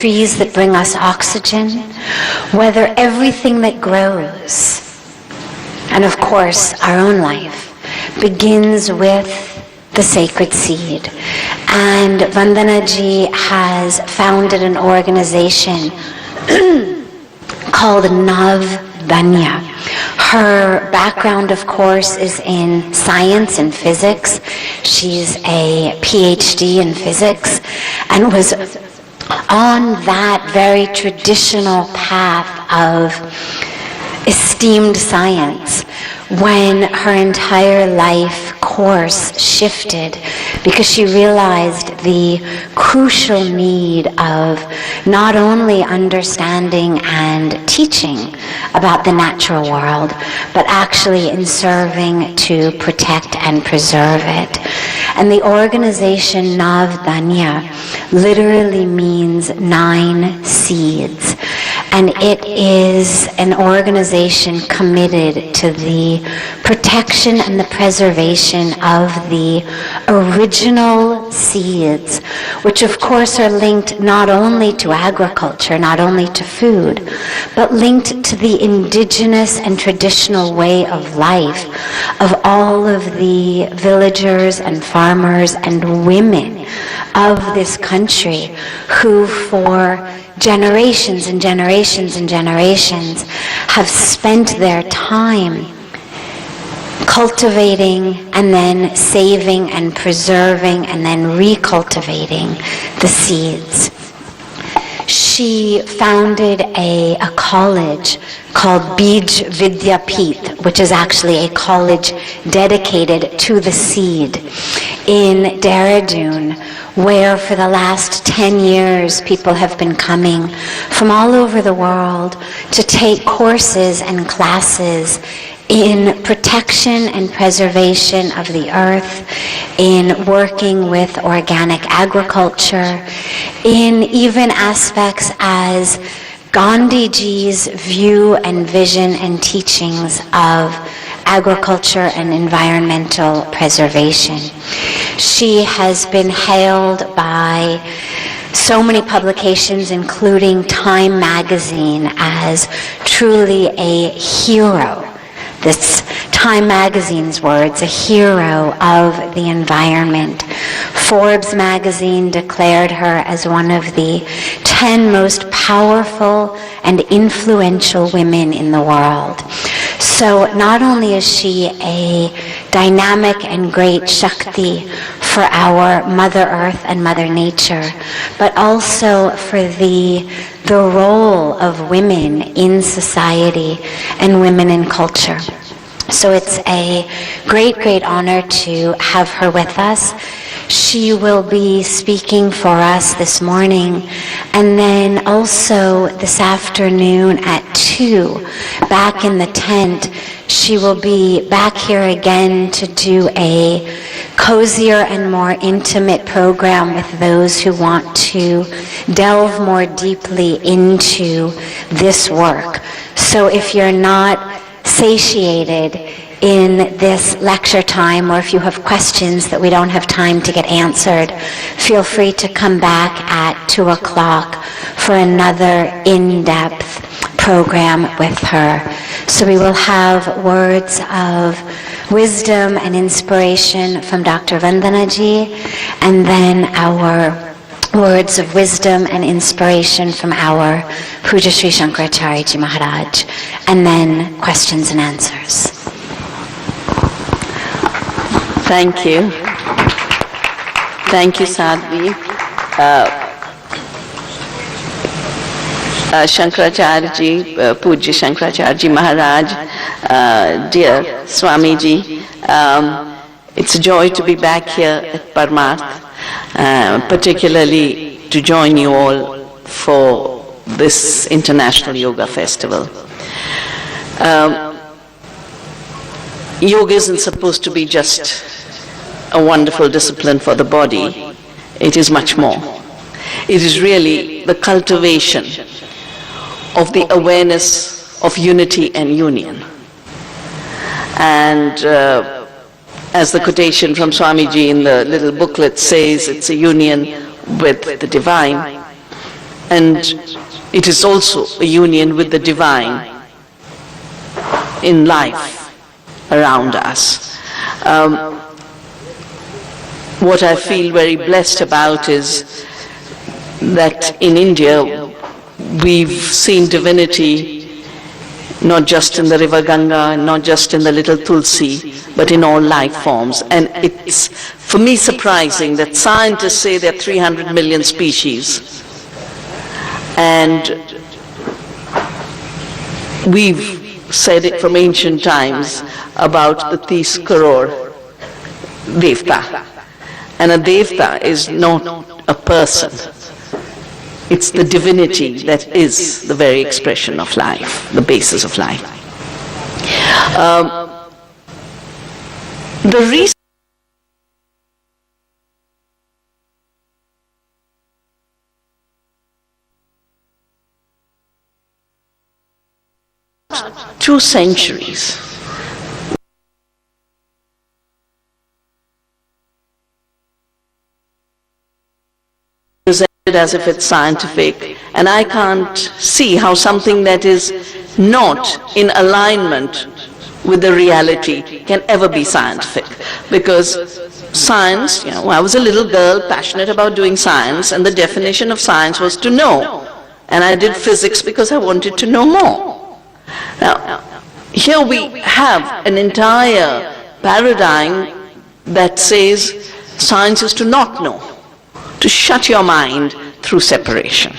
trees that bring us oxygen, whether everything that grows, and of course our own life, begins with the sacred seed. And Vandanaji has founded an organization called Navdanya. Her background, of course, is in science and physics. She's a PhD in physics and was on that very traditional path of esteemed science when her entire life course shifted, because she realized the crucial need of not only understanding and teaching about the natural world, but actually in serving to protect and preserve it. And the organization Navdanya literally means 9 seeds. And it is an organization committed to the protection and the preservation of the original seeds, which of course are linked not only to agriculture, not only to food, but linked to the indigenous and traditional way of life of all of the villagers and farmers and women of this country who for generations and generations and generations have spent their time cultivating and then saving and preserving and then recultivating the seeds. She founded a college called Bij Vidyapith, which is actually a college dedicated to the seed in Dehradun, where for the last 10 years people have been coming from all over the world to take courses and classes in protection and preservation of the earth, in working with organic agriculture, in even aspects as Gandhiji's view and vision and teachings of agriculture and environmental preservation. She has been hailed by so many publications, including Time magazine, as truly a hero. This Time magazine's words, a hero of the environment. Forbes magazine declared her as one of the 10 most powerful and influential women in the world. So not only is she a dynamic and great Shakti for our Mother Earth and Mother Nature, but also for the role of women in society and women in culture. So it's a great, great honor to have her with us. She will be speaking for us this morning, and then also this afternoon at 2, back in the tent, she will be back here again to do a cozier and more intimate program with those who want to delve more deeply into this work. So if you're not satiated in this lecture time, or if you have questions that we don't have time to get answered, feel free to come back at 2 o'clock for another in-depth program with her. So we will have words of wisdom and inspiration from Dr. Vandanaji, and then our words of wisdom and inspiration from our Puja Sri Shankaracharya Ji Maharaj, and then questions and answers. Thank you. Thank you, Sadhvi. Shankaracharya Ji, Puja Shankaracharya Ji Maharaj, dear Swamiji, it's a joy to be back here at Parmarth, particularly to join you all for this International Yoga Festival. Yoga isn't supposed to be just a wonderful discipline for the body. It is much more. It is really the cultivation of the awareness of unity and union. And as the quotation from Swamiji in the little booklet says, it's a union with the divine. And it is also a union with the divine in life around us. What I feel very blessed about is that in India we've seen divinity not just in the river Ganga, not just in the little Tulsi, but in all life forms. And it's, for me, surprising that scientists say there are 300 million species. And we've said it from ancient times about the 30 crore Devta. And a Devta is not a person. It's the divinity that is the very expression of life, the basis of life. The reason about 2 centuries as if it's scientific, and I can't see how something that is not in alignment with the reality can ever be scientific. Because science, I was a little girl passionate about doing science, and the definition of science was to know. And I did physics because I wanted to know more. Now, here we have an entire paradigm that says science is to not know, to shut your mind through separation.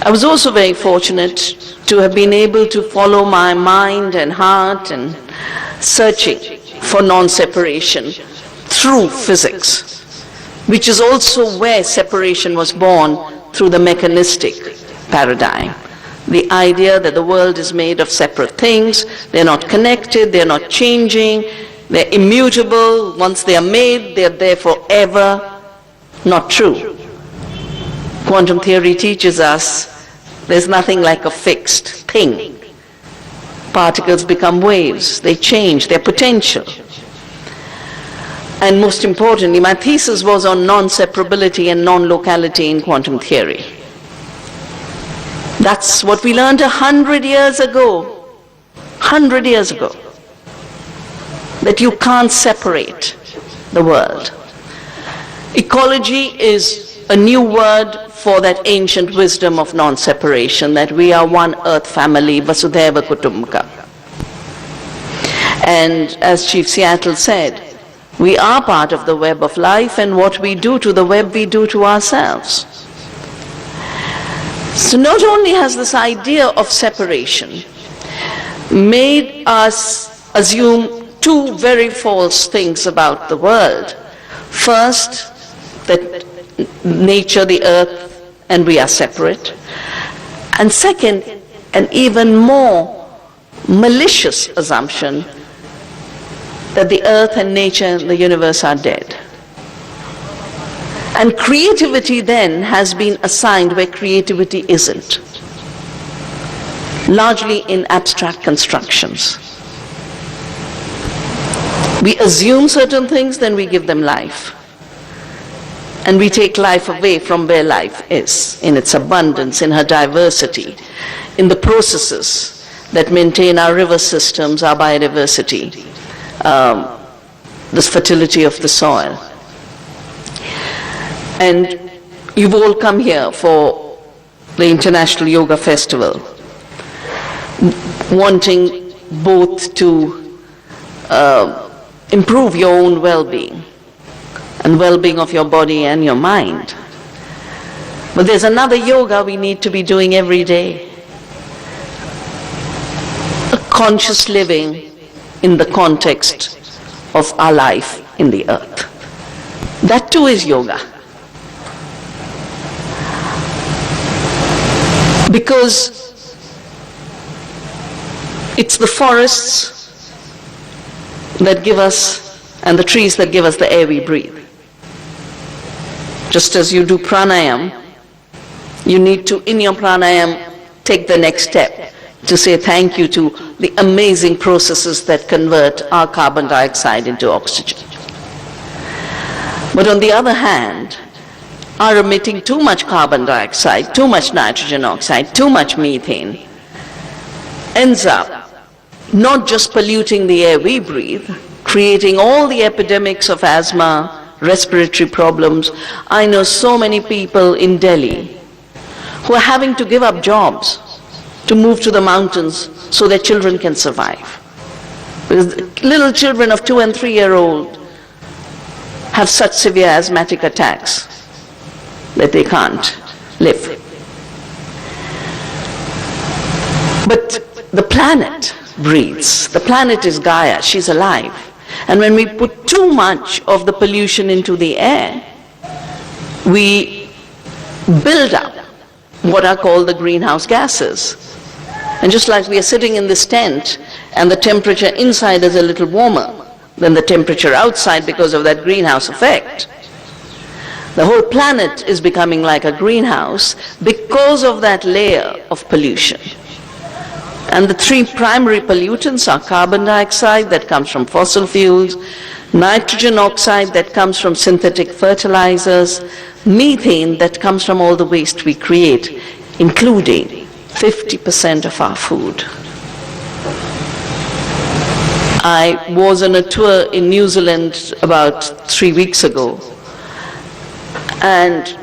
I was also very fortunate to have been able to follow my mind and heart and searching for non-separation through physics, which is also where separation was born through the mechanistic paradigm. The idea that the world is made of separate things, they're not connected, they're not changing, they're immutable. Once they are made, they're there forever. Not true. Quantum theory teaches us there's nothing like a fixed thing. Particles become waves, they change, their potential. And most importantly, my thesis was on non-separability and non-locality in quantum theory. That's what we learned 100 years ago. 100 years ago. That you can't separate the world. Ecology is a new word for that ancient wisdom of non-separation, that we are one earth family, Vasudhaiva Kutumbakam. And as Chief Seattle said, we are part of the web of life, and what we do to the web, we do to ourselves. So not only has this idea of separation made us assume 2 very false things about the world. First, that nature, the earth, and we are separate. And second, an even more malicious assumption that the earth and nature and the universe are dead. And creativity then has been assigned where creativity isn't, largely in abstract constructions. We assume certain things, then we give them life. And we take life away from where life is, in its abundance, in her diversity, in the processes that maintain our river systems, our biodiversity, the fertility of the soil. And you've all come here for the International Yoga Festival, wanting both to improve your own well-being and well-being of your body and your mind. But there's another yoga we need to be doing every day. A conscious living in the context of our life in the earth. That too is yoga. Because it's the forests that give us, and the trees that give us the air we breathe. Just as you do pranayam, you need to, in your pranayam, take the next step to say thank you to the amazing processes that convert our carbon dioxide into oxygen. But on the other hand, are emitting too much carbon dioxide, too much nitrogen oxide, too much methane, ends up not just polluting the air we breathe, creating all the epidemics of asthma, respiratory problems. I know so many people in Delhi who are having to give up jobs to move to the mountains so their children can survive. Because little children of 2 and 3-year-old have such severe asthmatic attacks that they can't live. But the planet breathes. The planet is Gaia. She's alive. And when we put too much of the pollution into the air, we build up what are called the greenhouse gases. And just like we are sitting in this tent and the temperature inside is a little warmer than the temperature outside because of that greenhouse effect, the whole planet is becoming like a greenhouse because of that layer of pollution. And the 3 primary pollutants are carbon dioxide that comes from fossil fuels, nitrogen oxide that comes from synthetic fertilizers, methane that comes from all the waste we create, including 50% of our food. I was on a tour in New Zealand about 3 weeks ago, and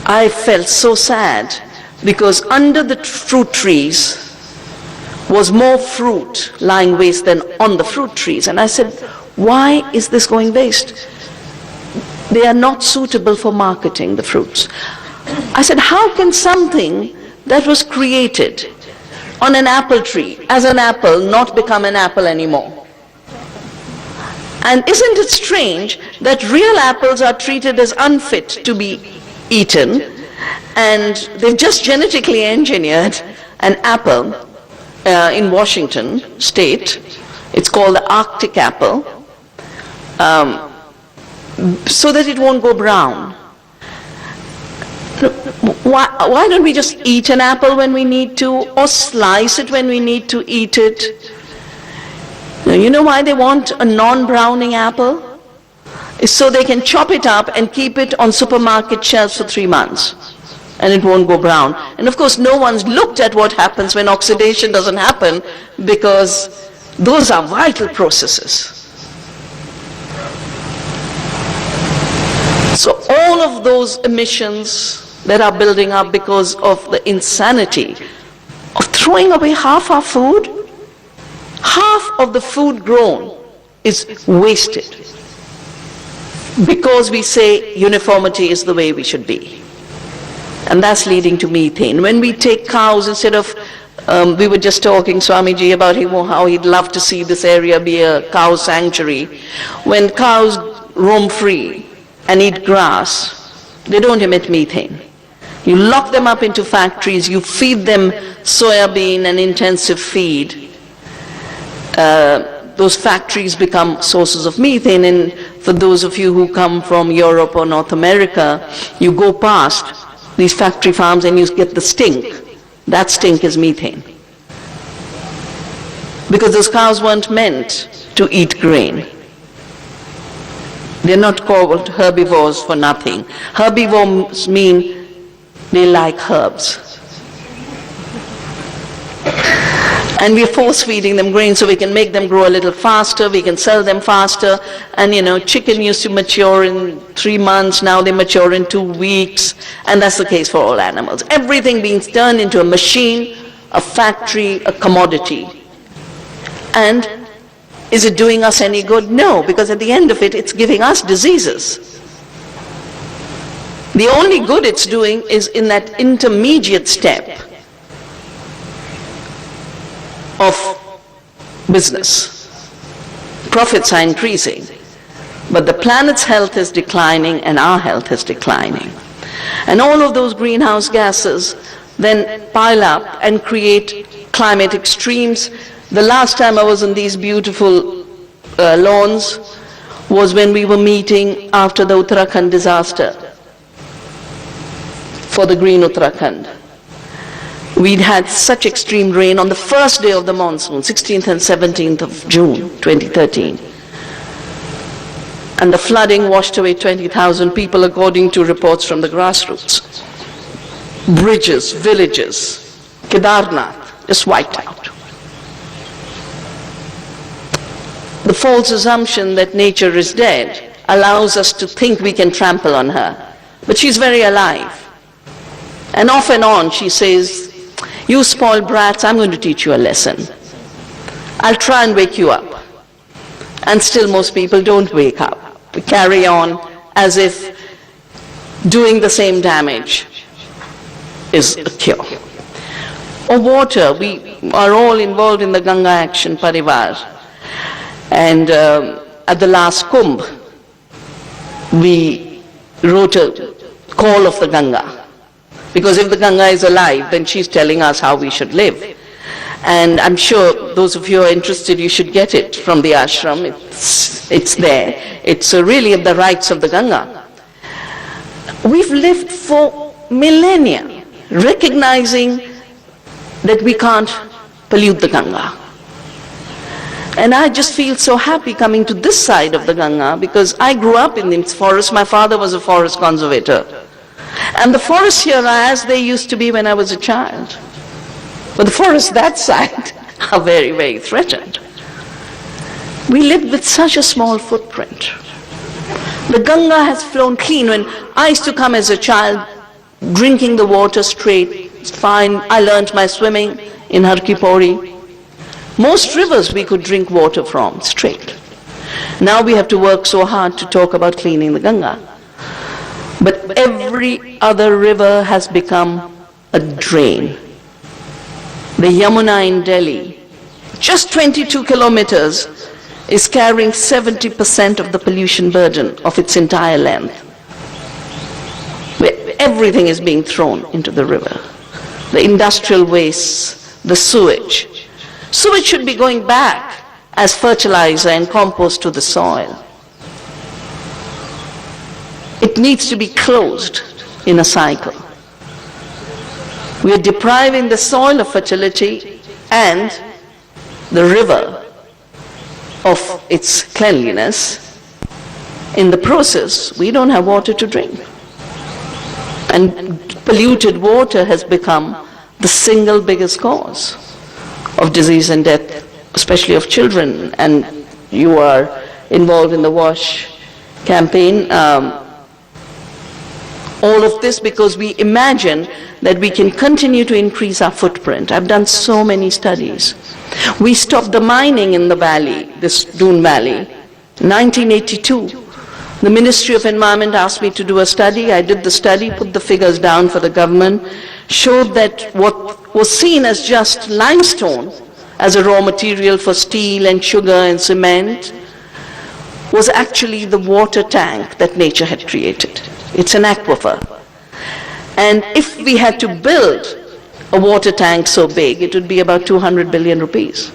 I felt so sad because under the fruit trees was more fruit lying waste than on the fruit trees. And I said, why is this going waste? They are not suitable for marketing, the fruits. I said, how can something that was created on an apple tree as an apple not become an apple anymore? And isn't it strange that real apples are treated as unfit to be eaten, and they've just genetically engineered an apple in Washington state, it's called the Arctic apple, so that it won't go brown. Why don't we just eat an apple when we need to, or slice it when we need to eat it? You know why they want a non-browning apple? It's so they can chop it up and keep it on supermarket shelves for 3 months, and it won't go brown. And of course, no one's looked at what happens when oxidation doesn't happen, because those are vital processes. So all of those emissions that are building up because of the insanity of throwing away half our food, half of the food grown is wasted because we say uniformity is the way we should be. And that's leading to methane. When we take cows, instead of, we were just talking, Swamiji, about how he'd love to see this area be a cow sanctuary. When cows roam free and eat grass, they don't emit methane. You lock them up into factories, you feed them soybean and intensive feed. Those factories become sources of methane, and for those of you who come from Europe or North America, you go past these factory farms and you get the stink. That stink is methane. Because those cows weren't meant to eat grain. They're not called herbivores for nothing. Herbivores mean they like herbs. And we're force feeding them grain so we can make them grow a little faster, we can sell them faster. And chicken used to mature in 3 months, now they mature in 2 weeks. And that's the case for all animals. Everything being turned into a machine, a factory, a commodity. And is it doing us any good? No, because at the end of it, it's giving us diseases. The only good it's doing is in that intermediate step of business. Profits are increasing, but the planet's health is declining and our health is declining. And all of those greenhouse gases then pile up and create climate extremes. The last time I was in these beautiful lawns was when we were meeting after the Uttarakhand disaster for the Green Uttarakhand. We'd had such extreme rain on the first day of the monsoon, 16th and 17th of June 2013. And the flooding washed away 20,000 people according to reports from the grassroots. Bridges, villages, Kedarnath just wiped out. The false assumption that nature is dead allows us to think we can trample on her. But she's very alive. And off and on she says, "You spoiled brats, I'm going to teach you a lesson. I'll try and wake you up." And still most people don't wake up. We carry on as if doing the same damage is a cure. Or water, we are all involved in the Ganga Action Parivar. And at the last Kumbh, we wrote a call of the Ganga. Because if the Ganga is alive, then she's telling us how we should live. And I'm sure those of you who are interested, you should get it from the ashram. It's there. It's really the rights of the Ganga. We've lived for millennia recognizing that we can't pollute the Ganga. And I just feel so happy coming to this side of the Ganga because I grew up in this forest. My father was a forest conservator. And the forests here are as they used to be when I was a child. But the forests that side are very, very threatened. We lived with such a small footprint. The Ganga has flown clean. When I used to come as a child, drinking the water straight, it's fine. I learned my swimming in Har Ki Pauri. Most rivers we could drink water from straight. Now we have to work so hard to talk about cleaning the Ganga. But every other river has become a drain. The Yamuna in Delhi, just 22 kilometers, is carrying 70% of the pollution burden of its entire length. Where everything is being thrown into the river. The industrial wastes, the sewage. Sewage should be going back as fertilizer and compost to the soil. It needs to be closed in a cycle. We are depriving the soil of fertility and the river of its cleanliness. In the process, we don't have water to drink. And polluted water has become the single biggest cause of disease and death, especially of children. And you are involved in the WASH campaign. All of this because we imagine that we can continue to increase our footprint. I've done so many studies. We stopped the mining in the valley, this Doon Valley, 1982. The Ministry of Environment asked me to do a study. I did the study, put the figures down for the government, showed that what was seen as just limestone as a raw material for steel and sugar and cement was actually the water tank that nature had created. It's an aquifer. And if we had to build a water tank so big, it would be about 200 billion rupees.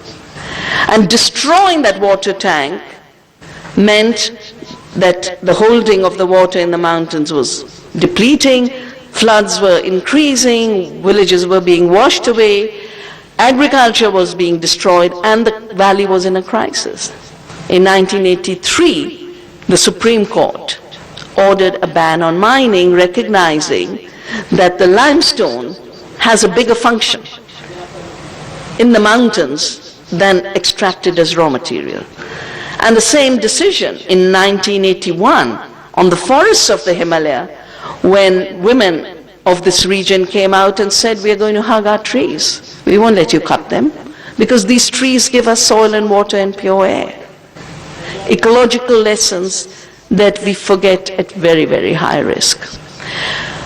And destroying that water tank meant that the holding of the water in the mountains was depleting, floods were increasing, villages were being washed away, agriculture was being destroyed, and the valley was in a crisis. In 1983, the Supreme Court ordered a ban on mining, recognizing that the limestone has a bigger function in the mountains than extracted as raw material. And the same decision in 1981 on the forests of the Himalaya, when women of this region came out and said, "We are going to hug our trees. We won't let you cut them because these trees give us soil and water and pure air." Ecological lessons that we forget at very, very high risk.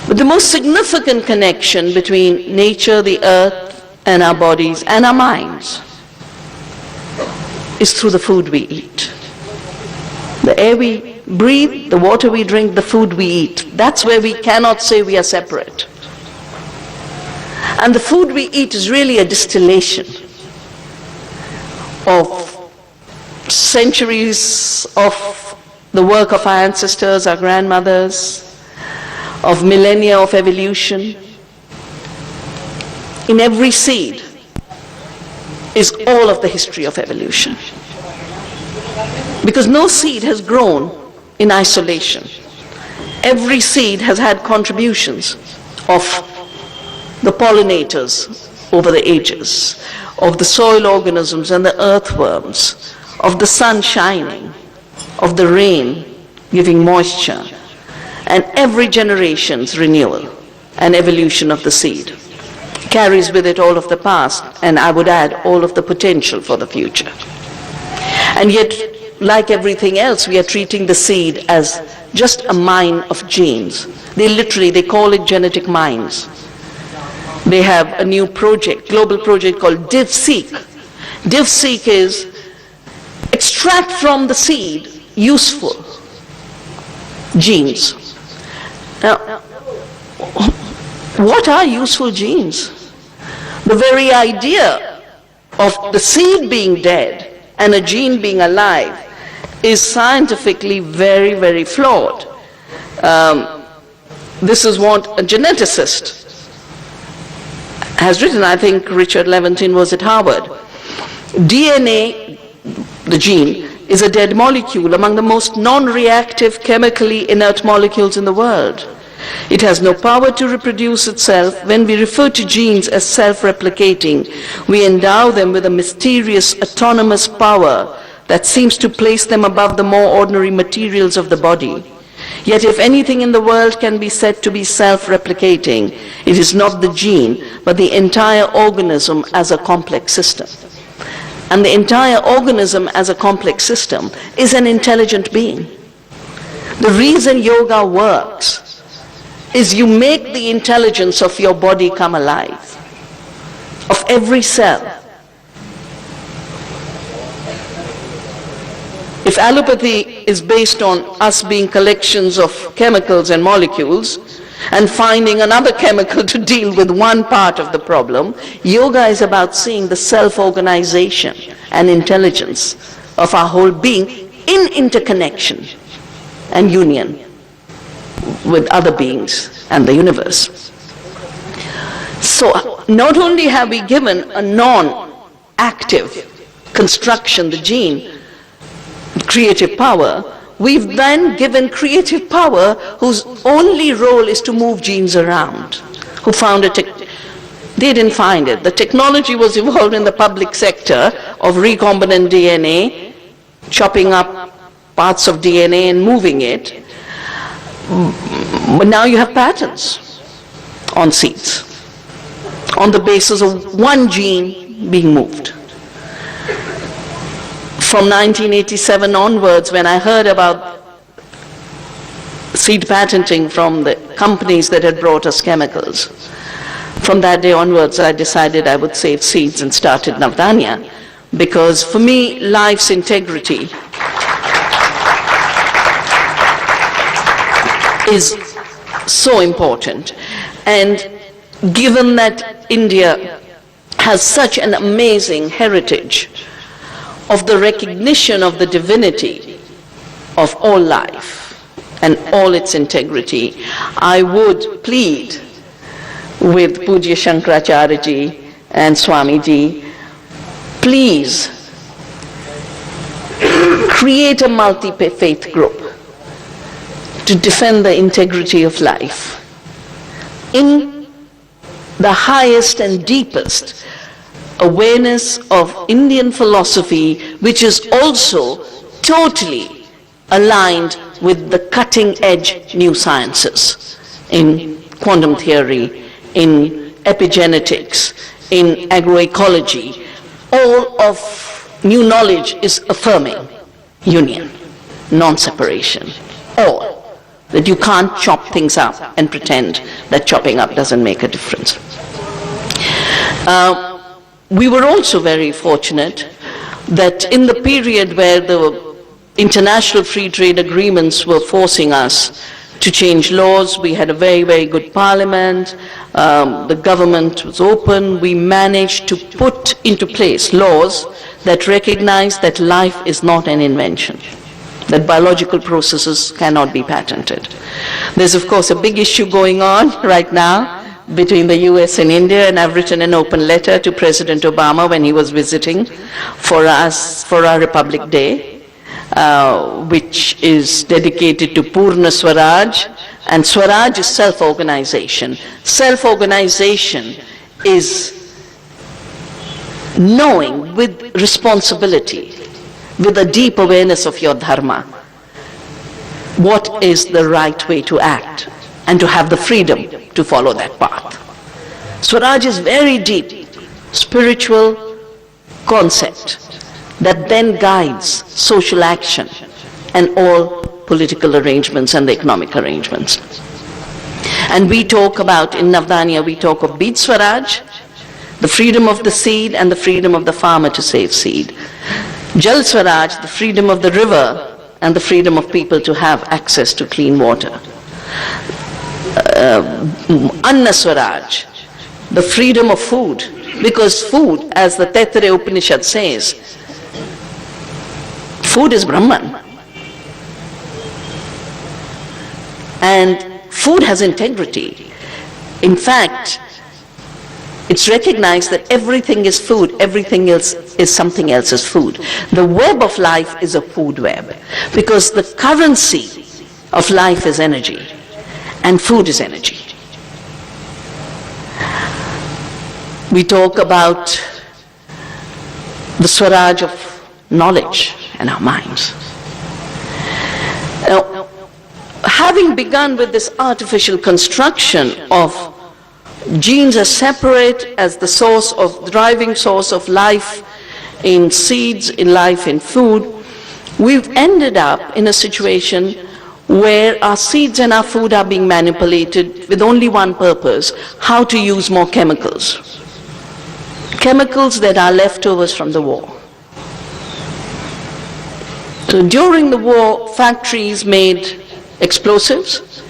But the most significant connection between nature, the earth, and our bodies and our minds is through the food we eat. The air we breathe, the water we drink, the food we eat. That's where we cannot say we are separate. And the food we eat is really a distillation of centuries of the work of our ancestors, our grandmothers, of millennia of evolution. In every seed is all of the history of evolution. Because no seed has grown in isolation. Every seed has had contributions of the pollinators over the ages, of the soil organisms and the earthworms, of the sun shining, of the rain giving moisture, and every generation's renewal and evolution of the seed carries with it all of the past, and I would add all of the potential for the future. And yet, like everything else, we are treating the seed as just a mine of genes. They call it genetic mines. They have a new project, global project called DivSeek. DivSeek is extract from the seed useful genes. Now, what are useful genes? The very idea of the seed being dead and a gene being alive is scientifically very, very flawed. This is what a geneticist has written. I think Richard Levantine was at Harvard. DNA, the gene, is a dead molecule among the most non-reactive chemically inert molecules in the world. It has no power to reproduce itself. When we refer to genes as self-replicating, we endow them with a mysterious autonomous power that seems to place them above the more ordinary materials of the body. Yet if anything in the world can be said to be self-replicating, it is not the gene, but the entire organism as a complex system. And the entire organism as a complex system is an intelligent being. The reason yoga works is you make the intelligence of your body come alive, of every cell. If allopathy is based on us being collections of chemicals and molecules and finding another chemical to deal with one part of the problem, yoga is about seeing the self-organization and intelligence of our whole being in interconnection and union with other beings and the universe. So not only have we given a non-active construction, the gene, creative power, we've then given creative power whose only role is to move genes around. Who found it? They didn't find it. The technology was evolved in the public sector of recombinant DNA, chopping up parts of DNA and moving it. But now you have patents on seeds on the basis of one gene being moved. From 1987 onwards, when I heard about seed patenting from the companies that had brought us chemicals, from that day onwards I decided I would save seeds and started Navdanya, because for me life's integrity is so important. And given that India has such an amazing heritage of the recognition of the divinity of all life and all its integrity, I would plead with Pujya Shankaracharya ji and Swamiji, please create a multi-faith group to defend the integrity of life in the highest and deepest awareness of Indian philosophy, which is also totally aligned with the cutting-edge new sciences in quantum theory, in epigenetics, in agroecology. All of new knowledge is affirming union, non-separation, all. That you can't chop things up and pretend that chopping up doesn't make a difference. We were also very fortunate that in the period where the international free trade agreements were forcing us to change laws, we had a very, very good parliament, the government was open, we managed to put into place laws that recognize that life is not an invention, that biological processes cannot be patented. There's of course a big issue going on right now between the US and India, and I've written an open letter to President Obama when he was visiting for us, for our Republic Day, which is dedicated to Purna Swaraj, and Swaraj is self-organization. Self-organization is knowing with responsibility, with a deep awareness of your dharma, what is the right way to act, and to have the freedom to follow that path. Swaraj is very deep, spiritual concept that then guides social action and all political arrangements and the economic arrangements. And we talk about, in Navdanya, we talk of Beej Swaraj, the freedom of the seed and the freedom of the farmer to save seed. Jal Swaraj, the freedom of the river and the freedom of people to have access to clean water. Anna Swaraj, the freedom of food, because food, as the Taittiriya Upanishad says, food is Brahman. And food has integrity. In fact, it's recognized that everything is food, everything else is something else's food. The web of life is a food web, because the currency of life is energy, and food is energy. We talk about the Swaraj of knowledge in our minds. Now, having begun with this artificial construction of genes as separate as the source of, driving source of life in seeds, in life in food, we've ended up in a situation where our seeds and our food are being manipulated with only one purpose: how to use more chemicals. Chemicals that are leftovers from the war. So during the war, factories made explosives.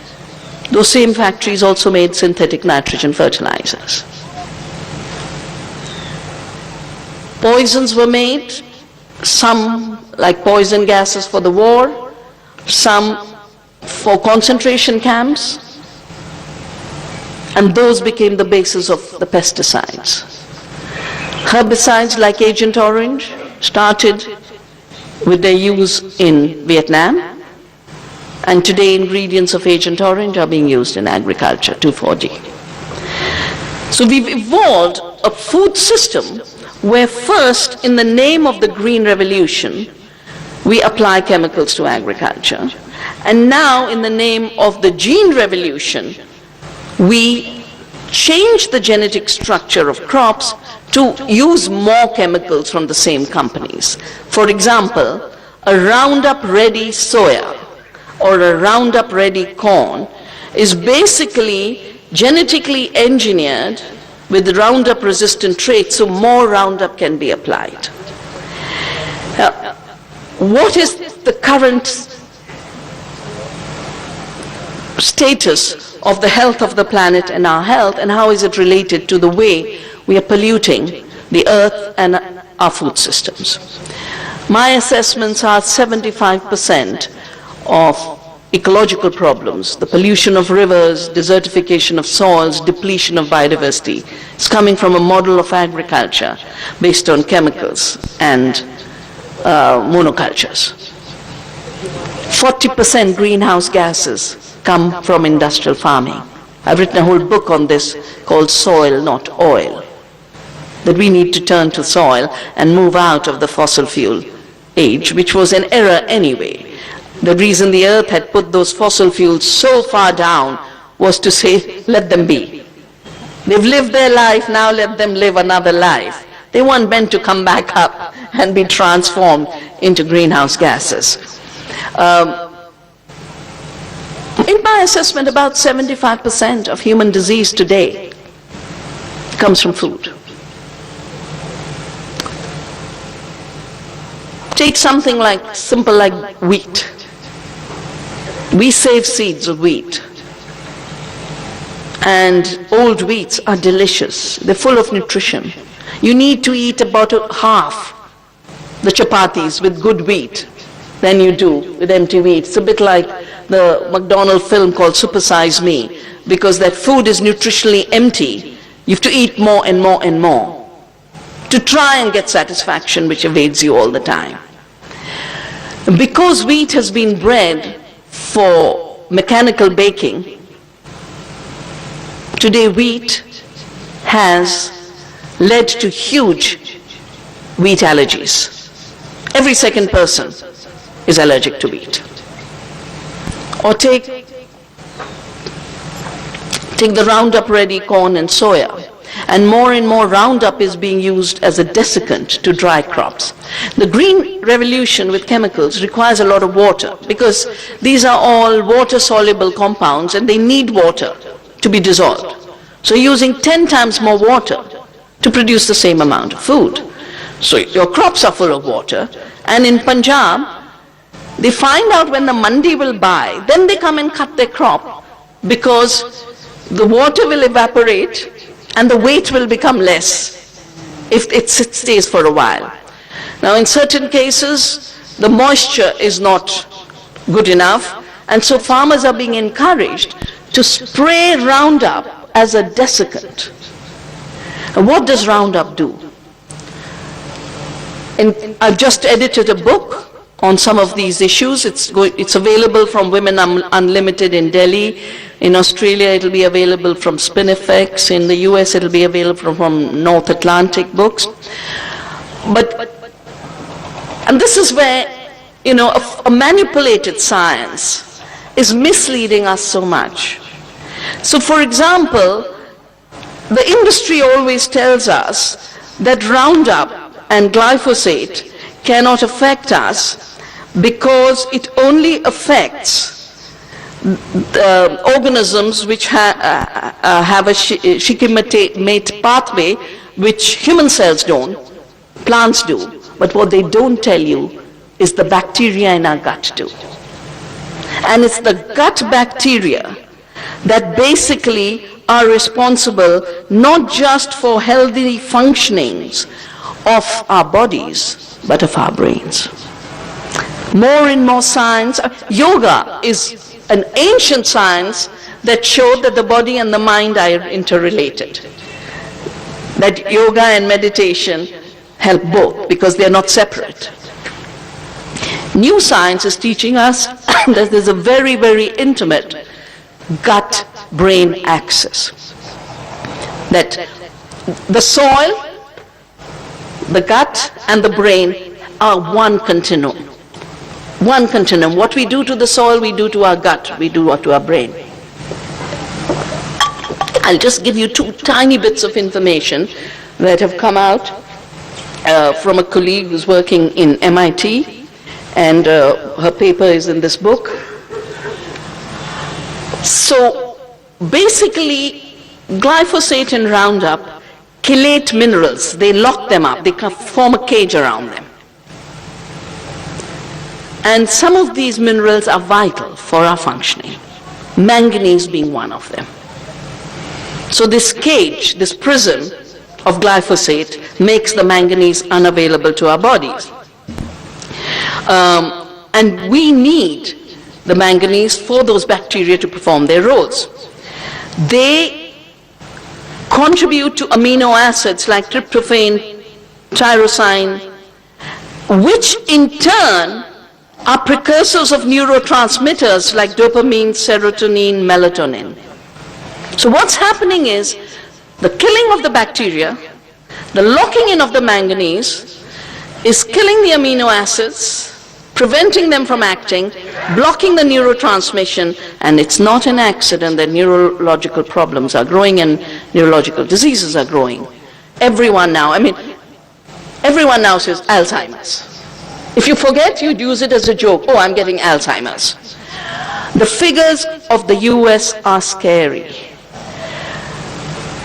Those same factories also made synthetic nitrogen fertilizers. Poisons were made, some like poison gases for the war, some for concentration camps, and those became the basis of the pesticides. Herbicides like Agent Orange started with their use in Vietnam, and today ingredients of Agent Orange are being used in agriculture, 2,4-D. So we've evolved a food system where first, in the name of the Green Revolution, we apply chemicals to agriculture, and now in the name of the Gene Revolution, we change the genetic structure of crops to use more chemicals from the same companies. For example, a Roundup-ready soya or a Roundup-ready corn is basically genetically engineered with Roundup-resistant traits, so more Roundup can be applied. What is the current status of the health of the planet and our health, and how is it related to the way we are polluting the earth and our food systems? My assessments are 75% of ecological problems, the pollution of rivers, desertification of soils, depletion of biodiversity, is coming from a model of agriculture based on chemicals and monocultures. 40% greenhouse gases come from industrial farming. I've written a whole book on this called Soil, Not Oil, that we need to turn to soil and move out of the fossil fuel age, which was an error anyway. The reason the earth had put those fossil fuels so far down was to say, let them be. They've lived their life, now let them live another life. They weren't meant to come back up and be transformed into greenhouse gases. In my assessment, about 75% of human disease today comes from food. Take something like simple like wheat. We save seeds of wheat, and old wheats are delicious. They're full of nutrition. You need to eat about half the chapatis with good wheat than you do with empty wheat. It's a bit like the McDonald film called Super Size Me, because that food is nutritionally empty. You have to eat more and more and more to try and get satisfaction, which evades you all the time. Because wheat has been bred for mechanical baking, today wheat has led to huge wheat allergies. Every second person is allergic to wheat. Or take the Roundup Ready corn and soya. And more Roundup is being used as a desiccant to dry crops. The green revolution with chemicals requires a lot of water because these are all water-soluble compounds and they need water to be dissolved. So using 10 times more water to produce the same amount of food. So your crops are full of water, and in Punjab, they find out when the mandi will buy, then they come and cut their crop because the water will evaporate and the weight will become less if it stays for a while. Now in certain cases, the moisture is not good enough, and so farmers are being encouraged to spray Roundup as a desiccant. And what does Roundup do? I've just edited a book on some of these issues. It's available from Women Unlimited in Delhi. In Australia, it'll be available from Spinifex. In the US, it'll be available from North Atlantic Books. And this is where, a manipulated science is misleading us so much. So for example, the industry always tells us that Roundup and glyphosate cannot affect us because it only affects organisms which have a shikimate pathway, which human cells don't, plants do. But what they don't tell you is the bacteria in our gut do. And it's the gut bacteria that basically are responsible not just for healthy functionings of our bodies, but of our brains. More and more science, yoga is an ancient science that showed that the body and the mind are interrelated. That yoga and meditation help both because they are not separate. New science is teaching us that there's a very, very intimate gut-brain axis. That the soil, the gut, and the brain are one continuum. One continuum. What we do to the soil, we do to our gut, we do to our brain. I'll just give you two tiny bits of information that have come out from a colleague who's working in MIT, and her paper is in this book. So basically, glyphosate and Roundup chelate minerals. They lock them up. They form a cage around them. And some of these minerals are vital for our functioning, manganese being one of them. So this cage, this prison of glyphosate makes the manganese unavailable to our bodies. And we need the manganese for those bacteria to perform their roles. They contribute to amino acids like tryptophan, tyrosine, which in turn are precursors of neurotransmitters like dopamine, serotonin, melatonin. So what's happening is the killing of the bacteria, the locking in of the manganese is killing the amino acids, preventing them from acting, blocking the neurotransmission, and it's not an accident that neurological problems are growing and neurological diseases are growing. Everyone now says Alzheimer's. If you forget, you'd use it as a joke. Oh, I'm getting Alzheimer's. The figures of the US are scary.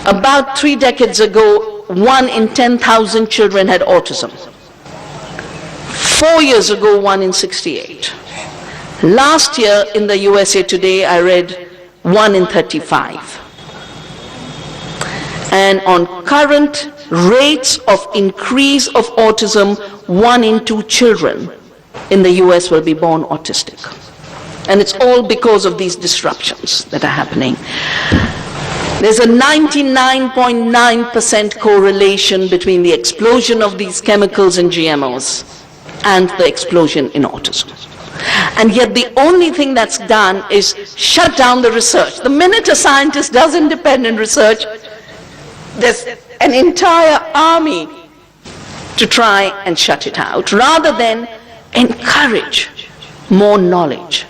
About 3 decades ago, 1 in 10,000 children had autism. 4 years ago, 1 in 68. Last year in the USA Today, I read 1 in 35. And on current rates of increase of autism, 1 in 2 children in the US will be born autistic. And it's all because of these disruptions that are happening. There's a 99.9% correlation between the explosion of these chemicals and GMOs and the explosion in autism. And yet the only thing that's done is shut down the research. The minute a scientist does independent research, there's an entire army to try and shut it out, rather than encourage more knowledge.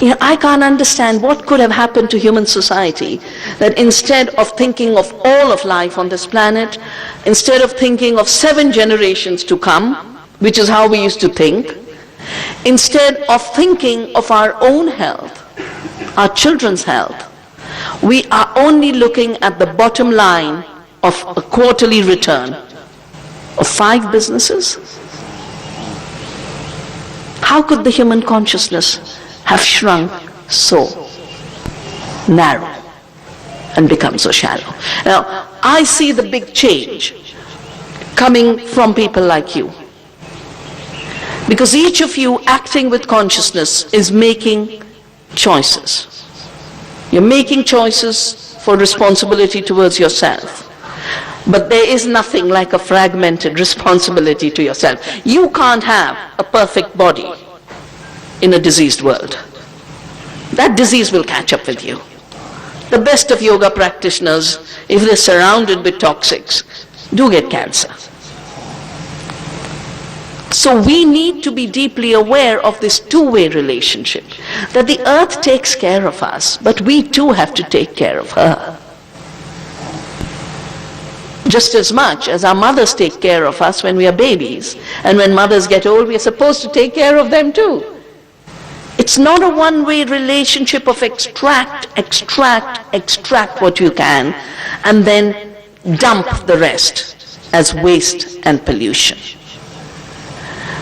I can't understand what could have happened to human society that instead of thinking of all of life on this planet, instead of thinking of 7 generations to come, which is how we used to think, instead of thinking of our own health, our children's health, we are only looking at the bottom line of a quarterly return of 5 businesses. How could the human consciousness have shrunk so narrow and become so shallow? Now, I see the big change coming from people like you. Because each of you acting with consciousness is making choices. You're making choices for responsibility towards yourself. But there is nothing like a fragmented responsibility to yourself. You can't have a perfect body in a diseased world. That disease will catch up with you. The best of yoga practitioners, if they're surrounded with toxics, do get cancer. So we need to be deeply aware of this two-way relationship, that the earth takes care of us, but we too have to take care of her. Just as much as our mothers take care of us when we are babies, and when mothers get old, we are supposed to take care of them too. It's not a one-way relationship of extract what you can, and then dump the rest as waste and pollution.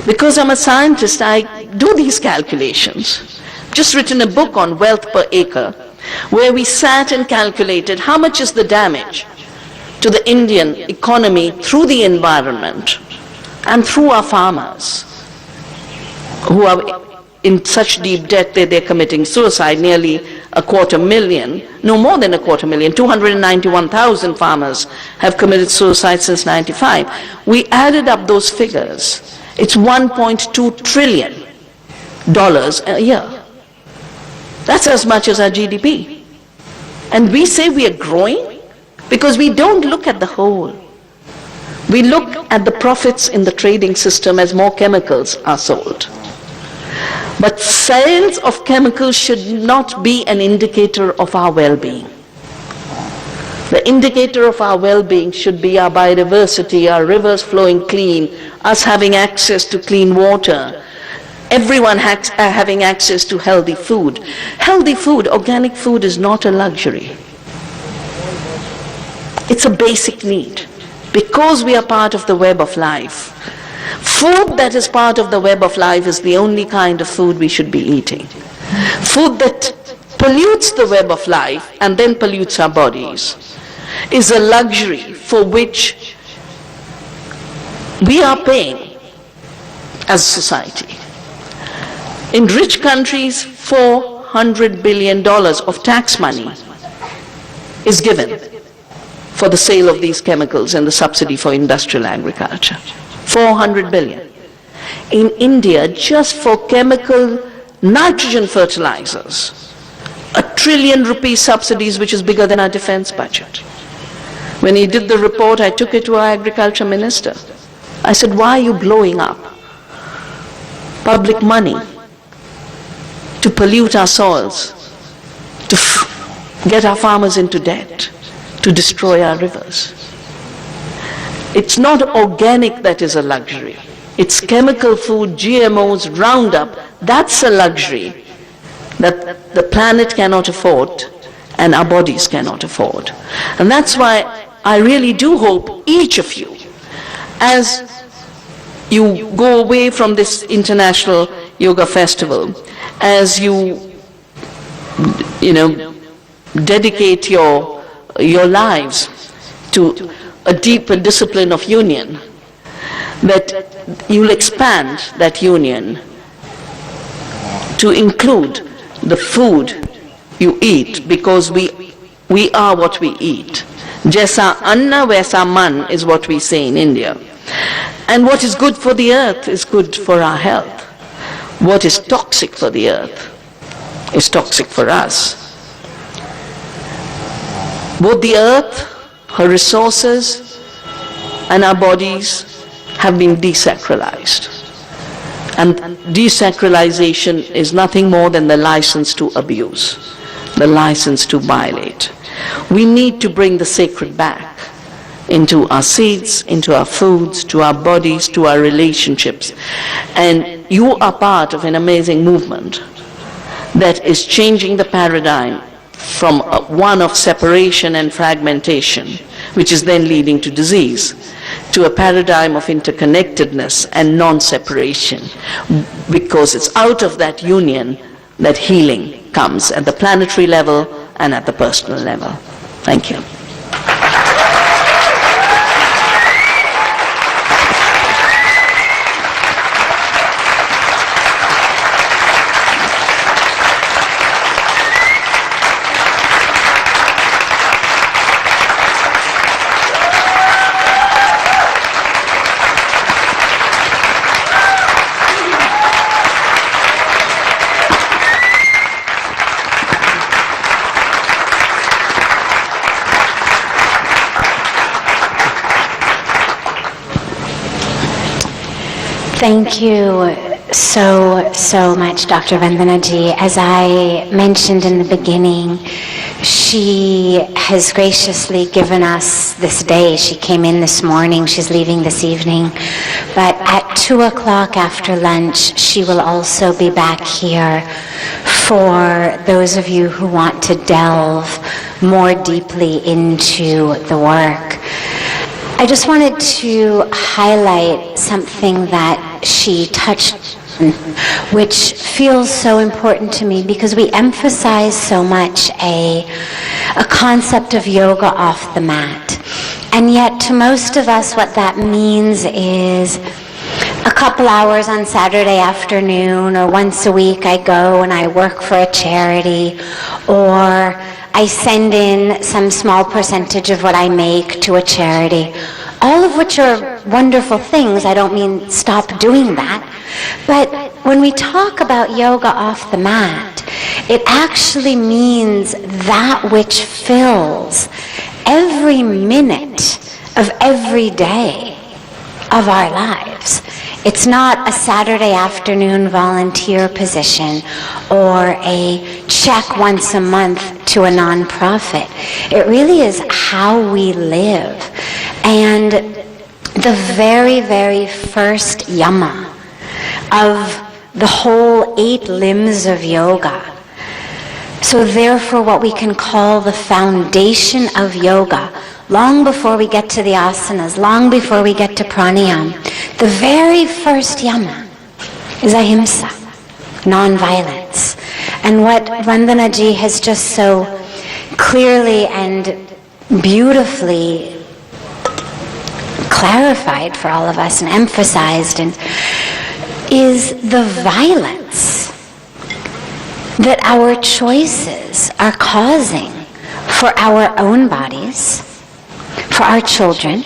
Because I'm a scientist, I do these calculations. Just written a book on wealth per acre, where we sat and calculated how much is the damage to the Indian economy through the environment and through our farmers, who are in such deep debt that they're committing suicide. Nearly 250,000, no more than 250,000, 291,000 farmers have committed suicide since 95. We added up those figures. It's $1.2 trillion a year. That's as much as our GDP. And we say we are growing because we don't look at the whole. We look at the profits in the trading system as more chemicals are sold. But sales of chemicals should not be an indicator of our well-being. The indicator of our well-being should be our biodiversity, our rivers flowing clean, us having access to clean water, everyone having access to healthy food. Healthy food, organic food, is not a luxury. It's a basic need. Because we are part of the web of life, food that is part of the web of life is the only kind of food we should be eating. Food that pollutes the web of life and then pollutes our bodies is a luxury for which we are paying as a society. In rich countries, $400 billion of tax money is given for the sale of these chemicals and the subsidy for industrial agriculture. 400 billion. In India, just for chemical nitrogen fertilizers, ₹1 trillion subsidies, which is bigger than our defense budget. When he did the report, I took it to our agriculture minister. I said, why are you blowing up public money to pollute our soils, to get our farmers into debt, to destroy our rivers? It's not organic that is a luxury. It's chemical food, GMOs, Roundup. That's a luxury that the planet cannot afford and our bodies cannot afford. And that's why I really do hope each of you, as you go away from this International Yoga Festival, as you dedicate your lives to a deeper discipline of union, that you'll expand that union to include the food you eat, because we are what we eat. Jaisa anna vaisa man is what we say in India. And what is good for the earth is good for our health. What is toxic for the earth is toxic for us. Both the earth, her resources, and our bodies have been desacralized. And desacralization is nothing more than the license to abuse, the license to violate. We need to bring the sacred back into our seeds, into our foods, to our bodies, to our relationships. And you are part of an amazing movement that is changing the paradigm from one of separation and fragmentation, which is then leading to disease, to a paradigm of interconnectedness and non-separation, because it's out of that union that healing comes at the planetary level and at the personal level. Thank you. Thank you so much, Dr. Vandanaji. As I mentioned in the beginning, she has graciously given us this day. She came in this morning, she's leaving this evening. But at 2 o'clock after lunch, she will also be back here for those of you who want to delve more deeply into the work. I just wanted to highlight something that she touched on, which feels so important to me because we emphasize so much a concept of yoga off the mat. And yet to most of us what that means is a couple hours on Saturday afternoon, or once a week I go and I work for a charity, or I send in some small percentage of what I make to a charity, all of which are wonderful things. I don't mean stop doing that. But when we talk about yoga off the mat, it actually means that which fills every minute of every day of our lives. It's not a Saturday afternoon volunteer position or a check once a month to a nonprofit. It really is how we live. And the very, very first yama of the whole 8 limbs of yoga, so therefore what we can call the foundation of yoga, long before we get to the asanas, long before we get to pranayama, the very first yama is ahimsa, non-violence. And what Vandanaji has just so clearly and beautifully clarified for all of us and emphasized is the violence that our choices are causing for our own bodies, for our children,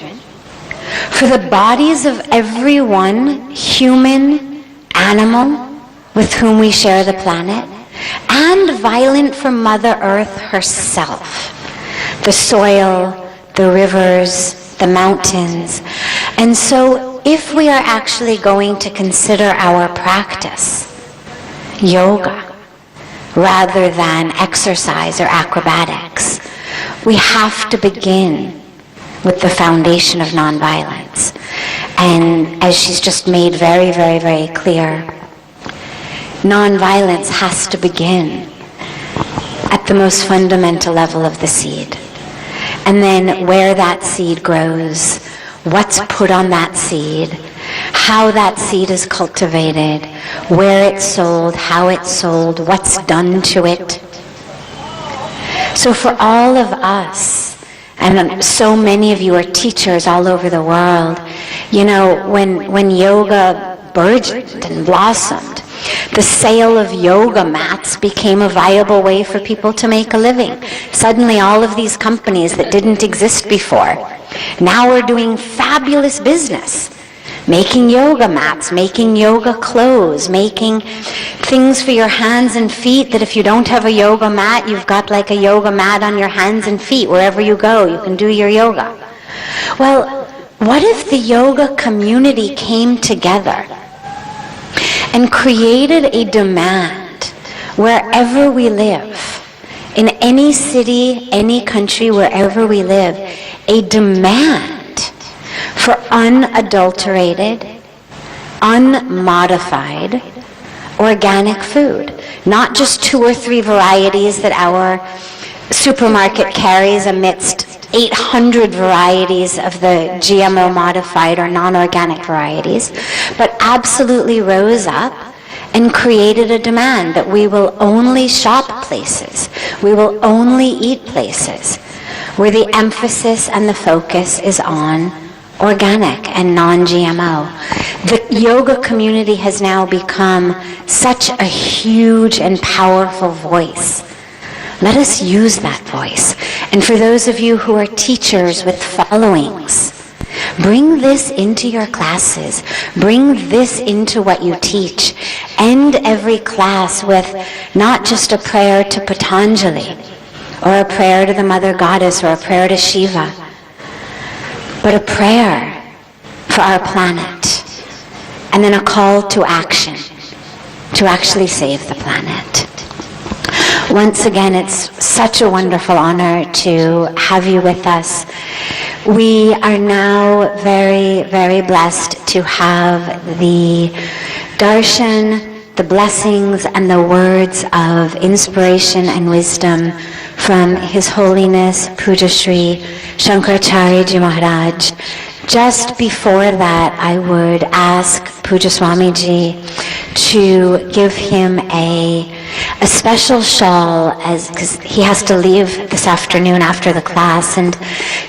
for the bodies of everyone, human, animal, with whom we share the planet, and violent for Mother Earth herself, the soil, the rivers, the mountains. And so if we are actually going to consider our practice yoga rather than exercise or acrobatics, we have to begin with the foundation of nonviolence. And as she's just made very, very, very clear, nonviolence has to begin at the most fundamental level of the seed. And then where that seed grows, what's put on that seed, how that seed is cultivated, where it's sold, how it's sold, what's done to it. So for all of us, and so many of you are teachers all over the world, you know, when yoga burgeoned and blossomed, The sale of yoga mats became a viable way for people to make a living. Suddenly all of these companies that didn't exist before now are doing fabulous business. Making yoga mats, making yoga clothes, making things for your hands and feet that if you don't have a yoga mat, you've got like a yoga mat on your hands and feet. Wherever you go, you can do your yoga. Well, what if the yoga community came together and created a demand wherever we live, in any city, any country, wherever we live, a demand for unadulterated, unmodified, organic food. Not just 2 or 3 varieties that our supermarket carries amidst 800 varieties of the GMO modified or non-organic varieties, but absolutely rose up and created a demand that we will only shop places, we will only eat places where the emphasis and the focus is on organic and non-GMO. The yoga community has now become such a huge and powerful voice. Let us use that voice. And for those of you who are teachers with followings, bring this into your classes. Bring this into what you teach. End every class with not just a prayer to Patanjali, or a prayer to the Mother Goddess, or a prayer to Shiva, but a prayer for our planet, and then a call to action to actually save the planet. Once again, it's such a wonderful honor to have you with us. We are now very, very blessed to have the darshan, the blessings, and the words of inspiration and wisdom from His Holiness Puja Shri Shankaracharya Ji Maharaj. Just before that, I would ask Puja Swamiji to give him a special shawl, because he has to leave this afternoon after the class, and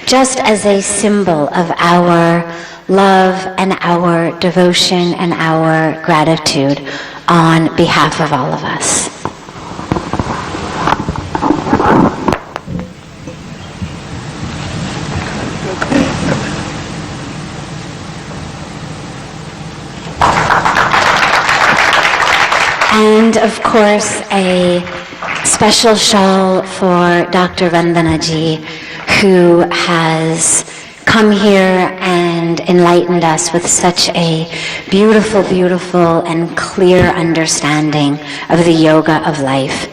just as a symbol of our love and our devotion and our gratitude on behalf of all of us. And of course, a special shawl for Dr. Vandanaji, who has come here and enlightened us with such a beautiful, beautiful and clear understanding of the yoga of life.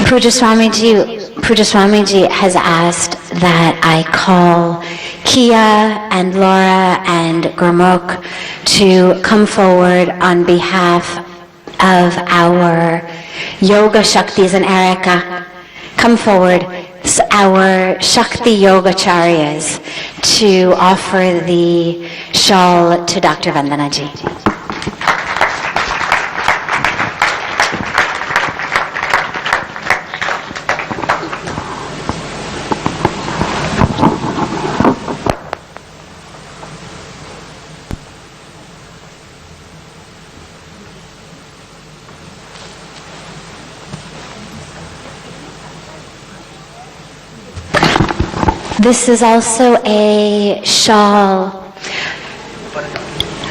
Puja Swamiji has asked that I call Kia and Laura and Gurmukh to come forward on behalf of our Yoga Shaktis, and Erica, come forward, our Shakti Yogacharyas, to offer the shawl to Dr. Vandanaji. This is also a shawl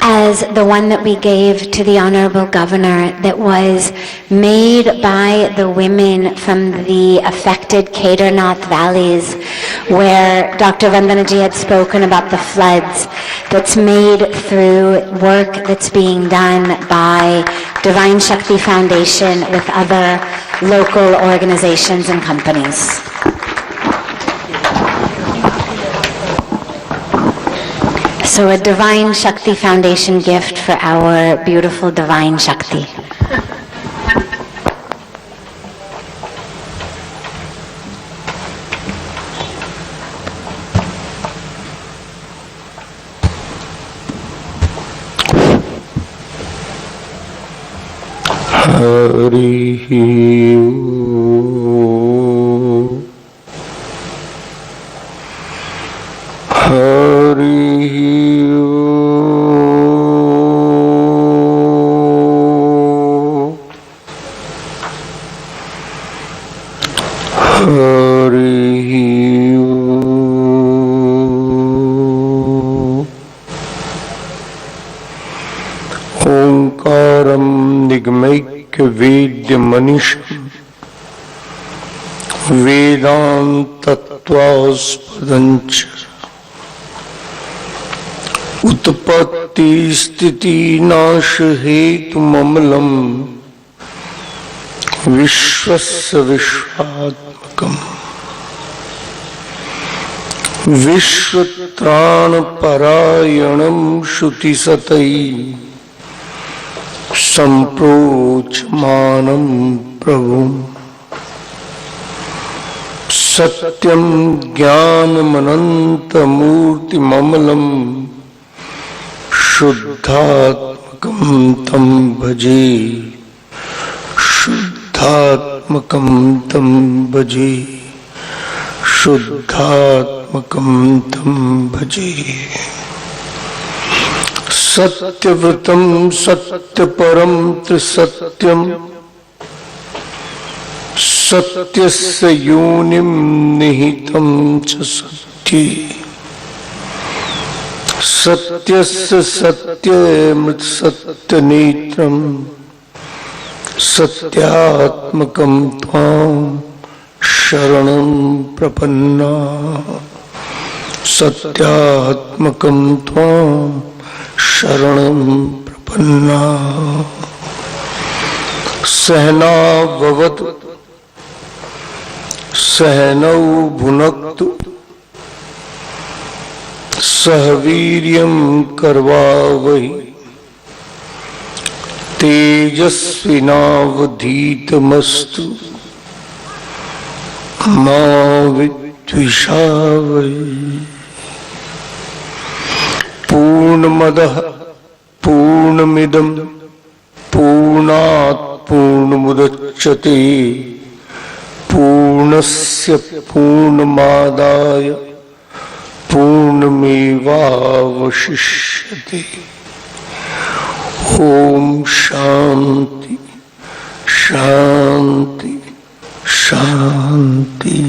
as the one that we gave to the Honorable Governor, that was made by the women from the affected Kedarnath valleys, where Dr. Vandanaji had spoken about the floods, that's made through work that's being done by Divine Shakti Foundation with other local organizations and companies. So a Divine Shakti Foundation gift for our beautiful Divine Shakti. Hari ओंकारं निगमैक्यवेद्यमनीषं वेदान्ततत्त्वास्पदञ्च उत्पत्तिस्थितिनाशहेतुममलं विश्वस्य विश्वात्मकम् विश्वत्राणपरायणं श्रुतिसतै सम्प्रोच्यमानं प्रभुम् सत्यं ज्ञानमनन्तमूर्तिममलं शुद्धात्मकं तं भजे शुद्धात्मकं तं भजे शुद्धात्मकं तं भजे सत्यव्रतं सत्यपरं त्रिसत्यं सत्यस्य योनिं निहितं च सत्ये सत्यस्य सत्यमृतसत्यनेत्रं सत्यात्मकं त्वां शरणं प्रपन्ना सत्यात्मकं त्वां शरणं प्रपन्ना सहना भवतु सहनौ भुनक्तु सह वीर्यं करवावहै तेजस्विनावधीतमस्तु मा विद्विषावहै पूर्णमदः पूर्णमिदं पूर्णात् पूर्णमुदच्यते पूर्णस्य पूर्णमादाय पूर्णमेवावशिष्यते ओम शांति शांति शांति।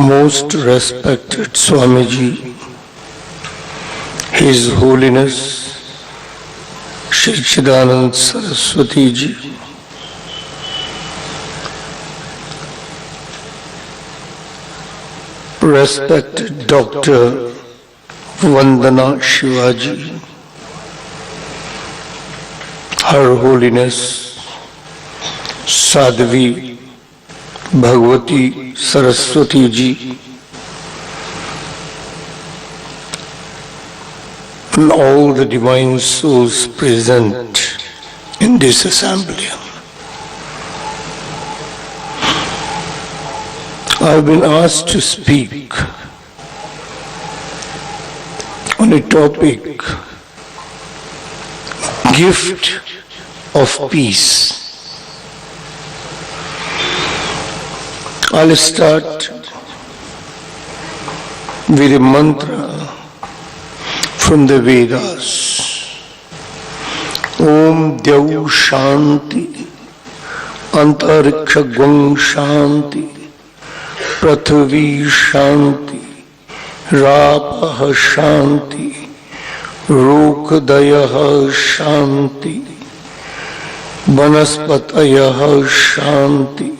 Most respected Swamiji, His Holiness Shri Chidanand Saraswati Ji, respected Dr. Vandana Shivaji, Her Holiness Sadhvi Bhagavati Saraswati Ji, and all the divine souls present in this assembly. I have been asked to speak on a topic, gift of peace. I'll start with a mantra from the Vedas. Om Dyav Shanti Antariksha Gwang Shanti Prithvi Shanti Rapah Shanti Rokdayah Shanti Vanaspatayah Shanti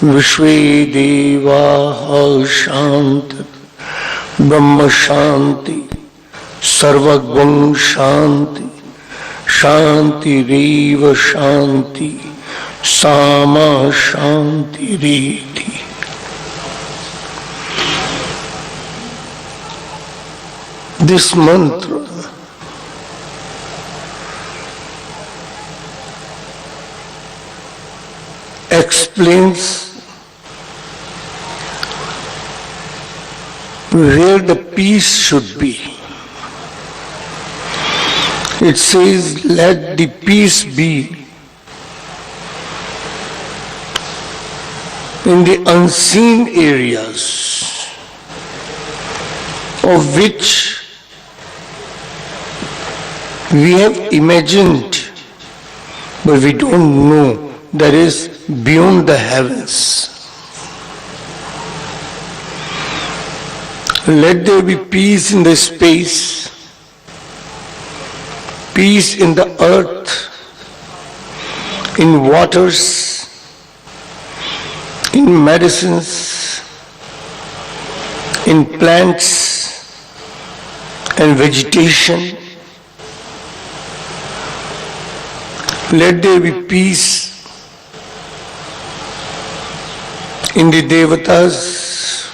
Vishwe Devaha Shanti Brahma Shanti Sarvagwang Shanti Shanti Reva Shanti Sama Shanti Reti. This mantra explains where the peace should be. It says, let the peace be in the unseen areas of which we have imagined but we don't know that is beyond the heavens. Let there be peace in the space, peace in the earth, in waters, in medicines, in plants and vegetation. Let there be peace in the devatas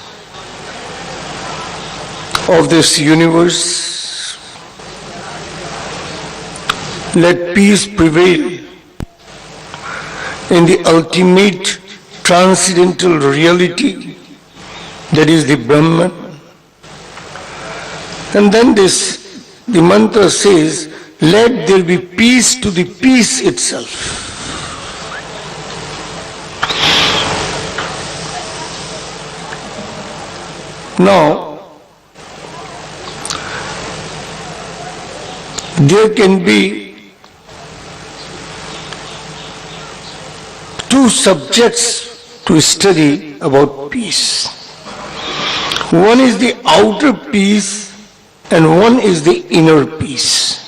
of this universe. Let peace prevail in the ultimate transcendental reality, that is the Brahman. And then the mantra says, let there be peace to the peace itself. Now, there can be two subjects to study about peace. One is the outer peace and one is the inner peace.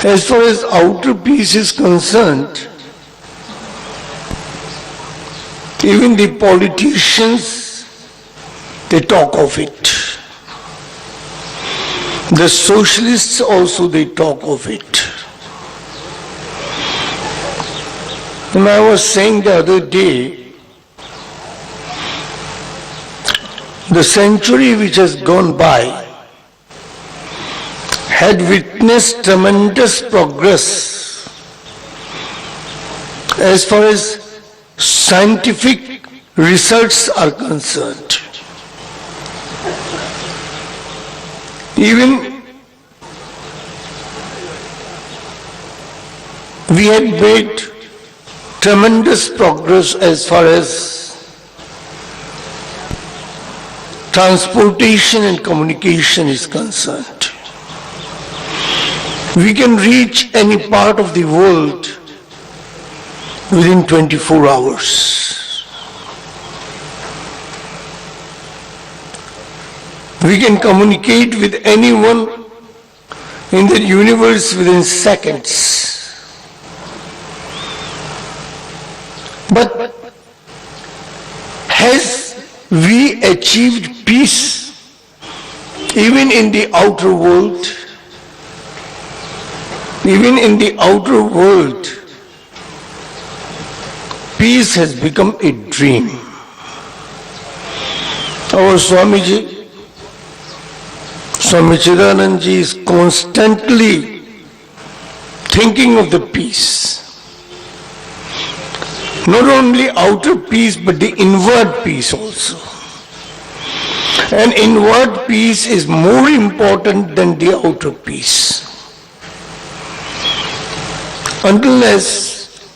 As far as outer peace is concerned, even the politicians, they talk of it. The socialists also, they talk of it. And I was saying the other day, the century which has gone by had witnessed tremendous progress as far as scientific results are concerned. Even we had made tremendous progress as far as transportation and communication is concerned. We can reach any part of the world within 24 hours. We can communicate with anyone in the universe within seconds. But has we achieved peace even in the outer world? Even in the outer world, peace has become a dream. Our Swamiji, Swami Chidanand Ji is constantly thinking of the peace. Not only outer peace, but the inward peace also. And inward peace is more important than the outer peace. Unless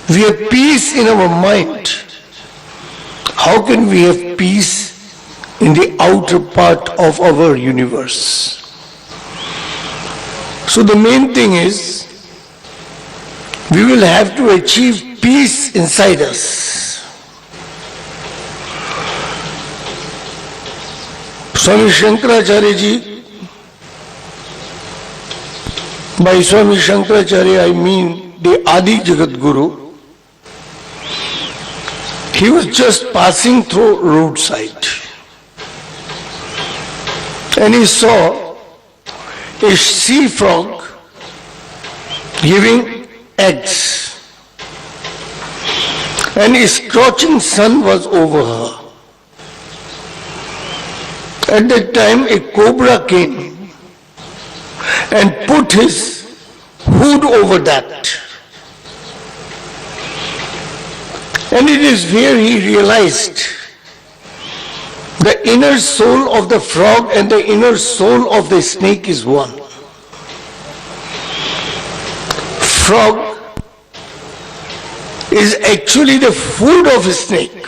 we have peace in our mind, how can we have peace in the outer part of our universe? So the main thing is, we will have to achieve peace inside us. Swami Shankaracharya Ji, by Swami Shankaracharya I mean the Adi Jagat Guru, he was just passing through roadside and he saw a sea frog giving eggs and a scorching sun was over her. At that time a cobra came and put his hood over that. And it is where he realized the inner soul of the frog and the inner soul of the snake is one. Frog is actually the food of a snake.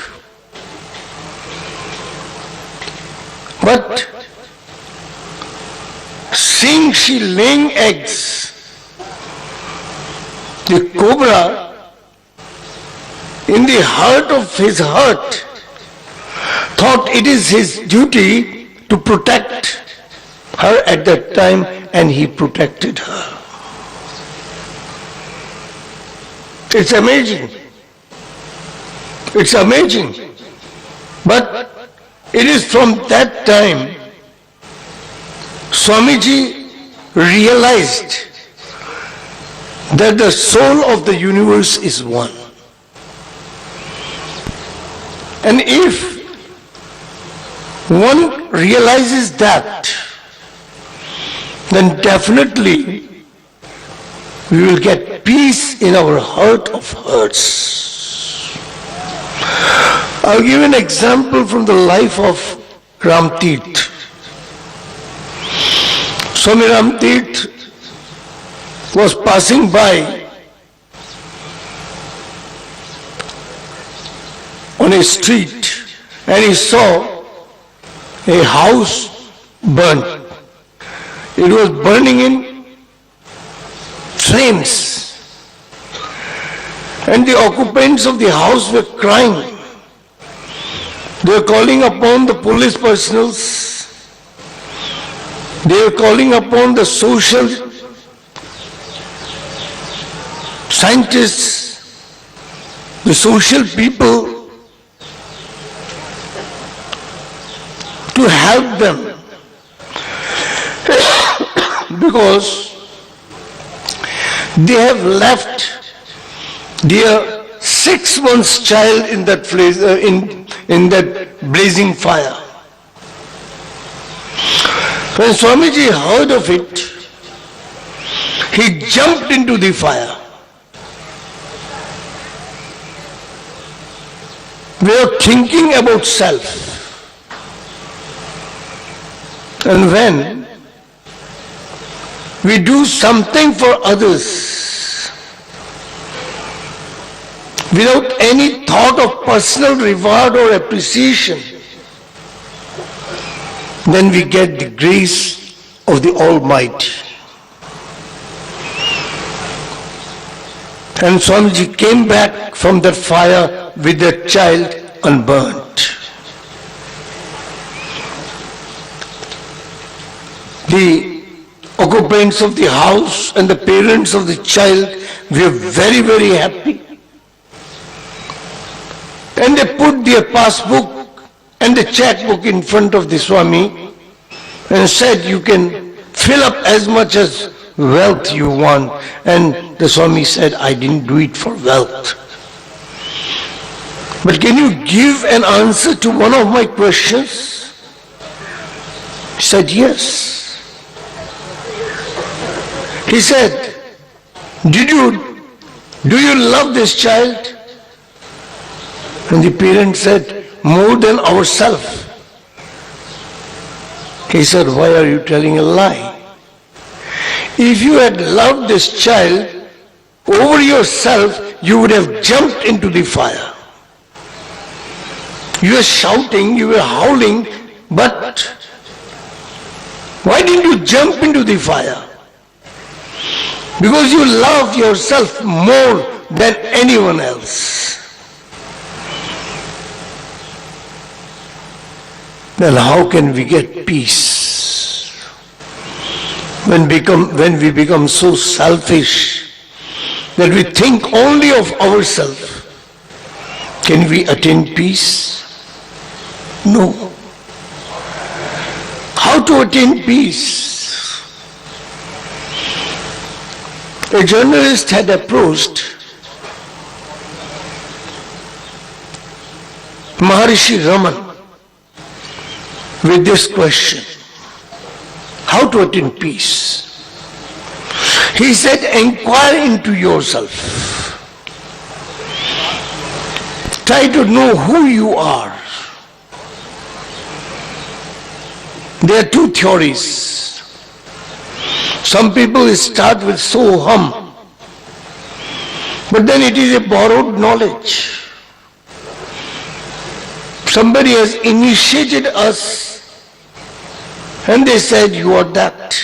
But seeing she laying eggs, the cobra, in the heart of his heart, thought it is his duty to protect her at that time, and he protected her. It's amazing. It's amazing. But it is from that time Swamiji realized that the soul of the universe is one. And if one realizes that, then definitely we will get peace in our heart of hearts. I'll give an example from the life of Ramtirth. Swami Ramtirth was passing by on a street and he saw a house burnt. It was burning in flames, and the occupants of the house were crying. They were calling upon the police personnel. They were calling upon the social scientists, the social people, to help them, because they have left their 6 months child in that place, in that blazing fire. When Swamiji heard of it, he jumped into the fire. Without thinking about self. And when we do something for others without any thought of personal reward or appreciation, then we get the grace of the Almighty. And Swamiji came back from that fire with that child unburnt. The occupants of the house and the parents of the child were very, very happy. And they put their passbook and the checkbook in front of the Swami and said, you can fill up as much as wealth you want. And the Swami said, I didn't do it for wealth. But can you give an answer to one of my questions? He said, yes. He said, do you love this child? And the parent said, more than ourselves. He said, why are you telling a lie? If you had loved this child over yourself, you would have jumped into the fire. You were shouting, you were howling, but why didn't you jump into the fire? Because you love yourself more than anyone else. Then how can we get peace? When we become so selfish that we think only of ourselves, can we attain peace? No. How to attain peace? A journalist had approached Maharishi Raman with this question, how to attain peace? He said, inquire into yourself. Try to know who you are. There are two theories. Some people start with Soham, but then it is a borrowed knowledge. Somebody has initiated us and they said, you are that.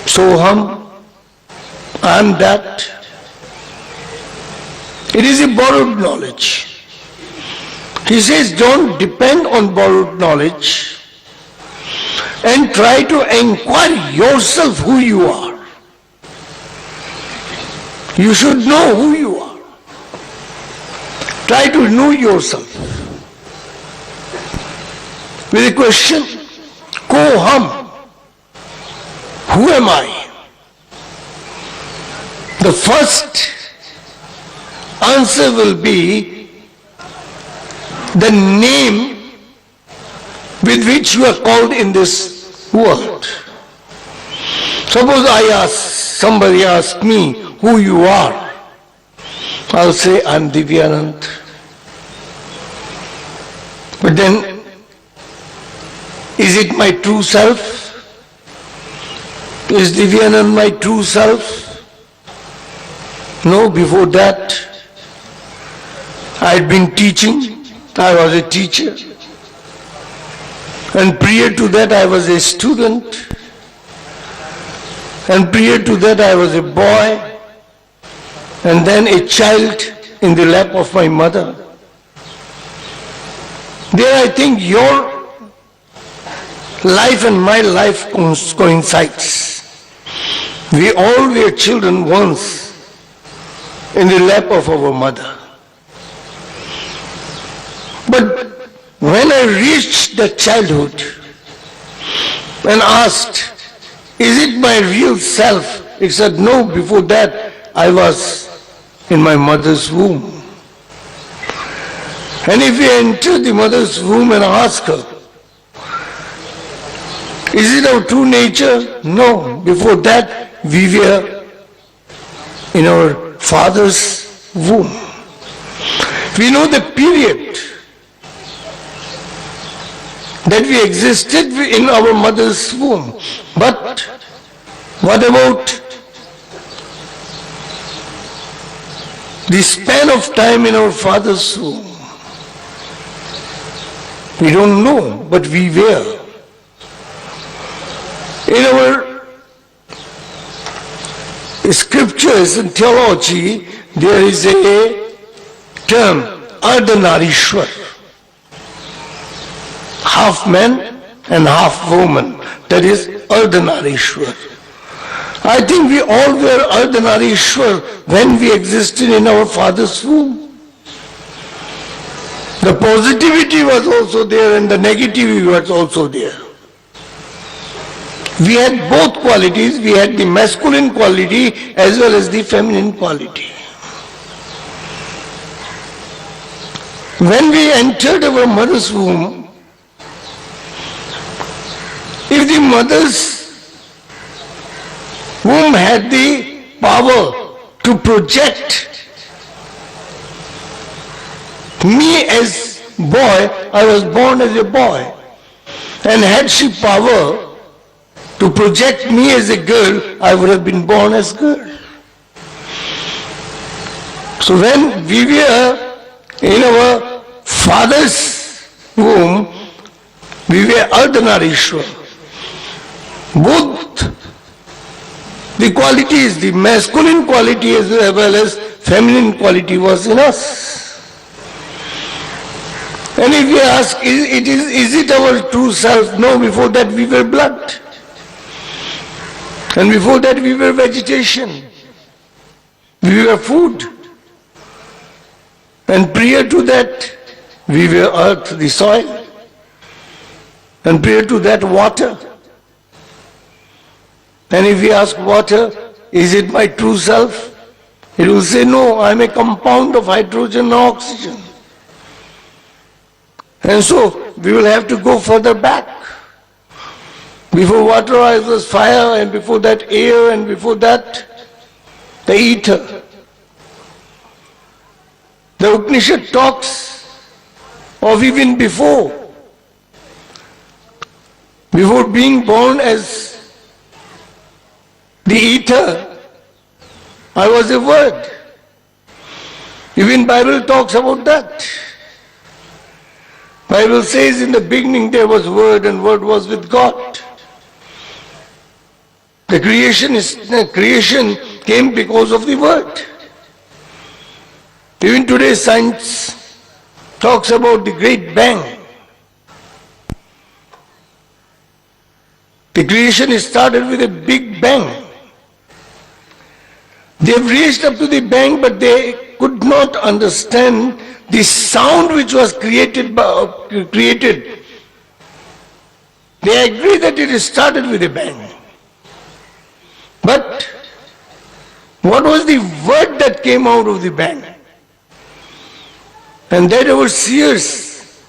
Soham, I am that. It is a borrowed knowledge. He says, don't depend on borrowed knowledge and try to inquire yourself who you are. You should know who you are. Try to know yourself. With a question, Ko hum? Who am I? The first answer will be the name with which you are called in this world. Suppose somebody asks me who you are. I'll say, I'm Divyanand. But then, is it my true self? Is Divyanand my true self? No, before that, I had been teaching. I was a teacher. And prior to that, I was a student. And prior to that, I was a boy. And then a child in the lap of my mother. There I think your life and my life coincides. We all were children once in the lap of our mother. But when I reached the childhood and asked, is it my real self? It said, no, before that I was in my mother's womb. And if we enter the mother's womb and ask her, is it our true nature? No. Before that, we were in our father's womb. We know the period that we existed in our mother's womb. But what about the span of time in our father's womb? We don't know, but we were. In our scriptures and theology, there is a term, Ardhanarishwar. Half man and half woman. That is Ardhanarishwar. I think we all were Ardhanarishwar when we existed in our father's womb. The positivity was also there and the negativity was also there. We had both qualities. We had the masculine quality as well as the feminine quality. When we entered our mother's womb, if the mother's womb had the power to project me as boy, I was born as a boy. And had she power to project me as a girl, I would have been born as girl. So when we were in our father's womb, we were Ardhanarishwar. Both the qualities, the masculine quality as well as feminine quality was in us. And if we ask, is it our true self? No, before that we were blood. And before that we were vegetation. We were food. And prior to that, we were earth, the soil. And prior to that, water. And if we ask water, is it my true self? It will say, no, I am a compound of hydrogen and oxygen. And so, we will have to go further back. Before water I was fire, and before that air, and before that the ether. The Upanishad talks of even before being born as the ether, I was a word. Even Bible talks about that. Bible says in the beginning there was word and word was with God. The creation came because of the word. Even today science talks about the Great Bang. The creation started with a big bang. They have reached up to the bang, but they could not understand the sound which was created. They agree that it started with a bang. But what was the word that came out of the bang? And that our seers,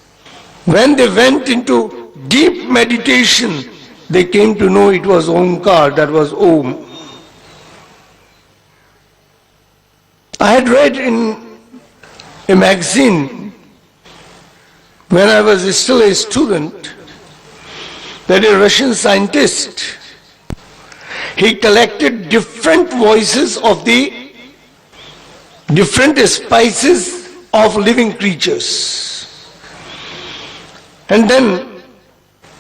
when they went into deep meditation, they came to know it was Omkar, that was Om. I had read in a magazine when I was still a student that a Russian scientist, he collected different voices of the different species of living creatures. And then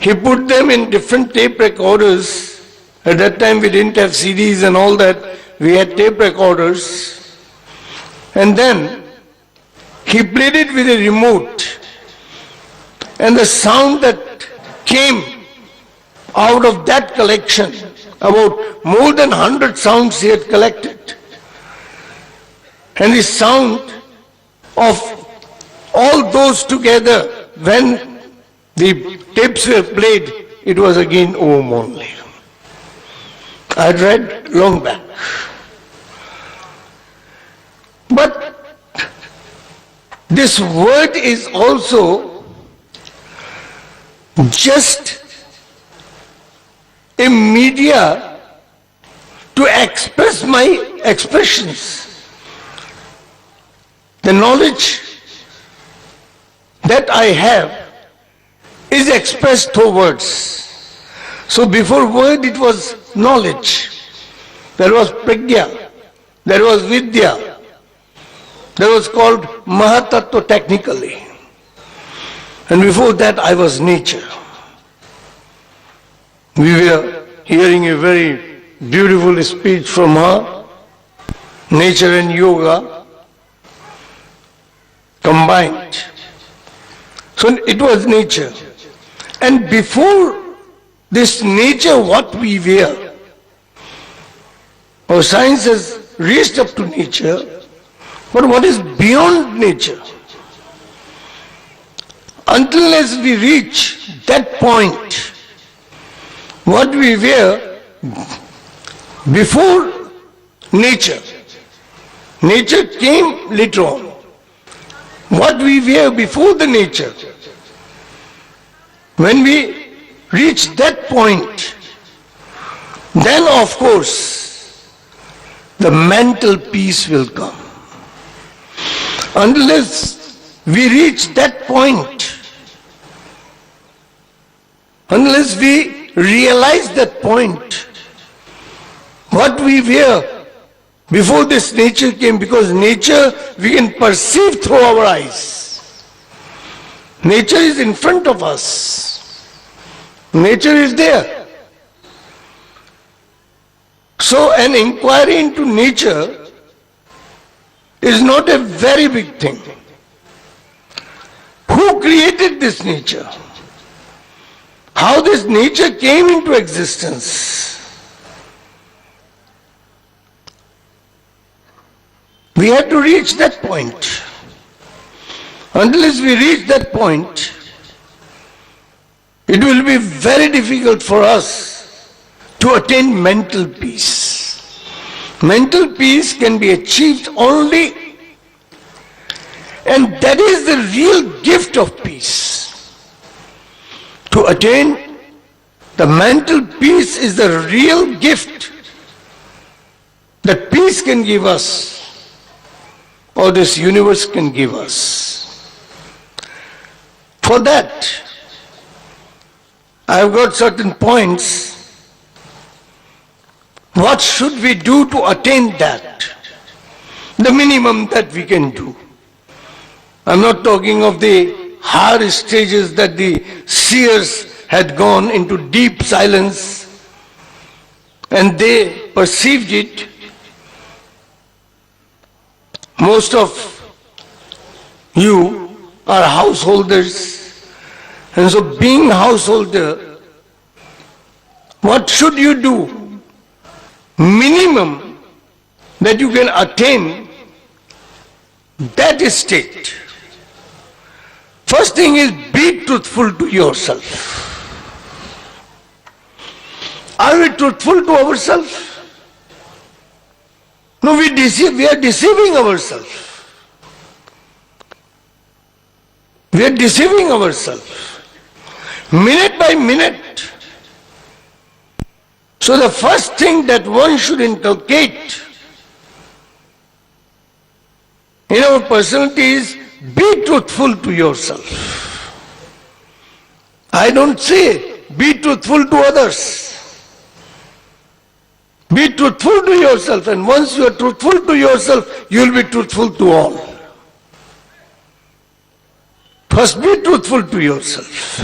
he put them in different tape recorders. At that time we didn't have CDs and all that, we had tape recorders. And then he played it with a remote. And the sound that came out of that collection, about more than 100 sounds he had collected. And the sound of all those together, when the tapes were played, it was again Om only. I had read long back. But this word is also just a media to express my expressions. The knowledge that I have is expressed through words. So before word it was knowledge, there was pragya, there was vidya, there was called mahatattva technically. And before that I was nature. We were hearing a very beautiful speech from her, nature and yoga combined. So it was nature. And before this nature, what we were, our science has reached up to nature, but what is beyond nature? Unless we reach that point, what we were before nature, nature came later on. What we were before the nature, when we reach that point, then of course the mental peace will come. Unless we reach that point, unless we realize that point, what we were before this nature came, because nature we can perceive through our eyes. Nature is in front of us. Nature is there. So an inquiry into nature is not a very big thing. Who created this nature? How this nature came into existence? We have to reach that point. Unless we reach that point, it will be very difficult for us to attain mental peace. Mental peace can be achieved only, and that is the real gift of peace. To attain the mental peace is the real gift that peace can give us, or this universe can give us. For that, I have got certain points. What should we do to attain that? The minimum that we can do. I'm not talking of the higher stages that the seers had gone into deep silence and they perceived it. Most of You are householders. And so being householder, what should you do? Minimum that you can attain that state. First thing is be truthful to yourself. Are we truthful to ourselves? No, we are deceiving ourselves. We are deceiving ourselves. Minute by minute. So the first thing that one should inculcate in our personality is be truthful to yourself. I don't say be truthful to others. Be truthful to yourself, and once you are truthful to yourself, you will be truthful to all. First be truthful to yourself.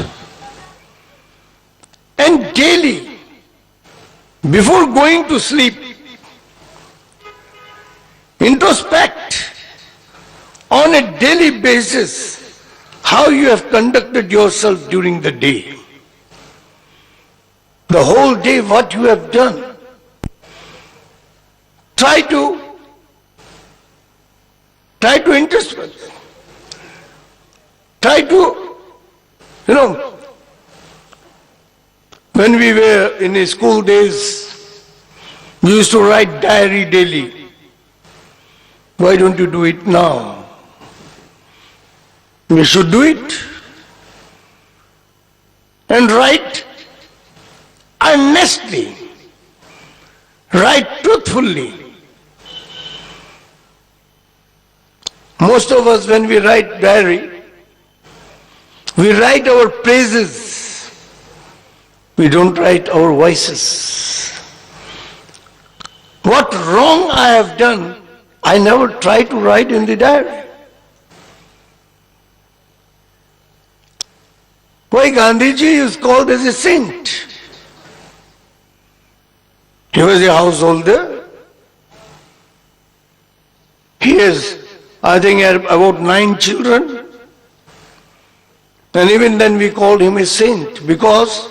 And daily, before going to sleep, introspect on a daily basis how you have conducted yourself during the day. The whole day, what you have done. Try to introspect. Try to, when we were in the school days, we used to write diary daily. Why don't you do it now? We should do it. And write earnestly. Write truthfully. Most of us, when we write diary, we write our praises. We don't write our vices. What wrong I have done, I never try to write in the diary. Why Gandhiji is called as a saint? He was a householder. He has, I think, about 9 children. And even then we called him a saint because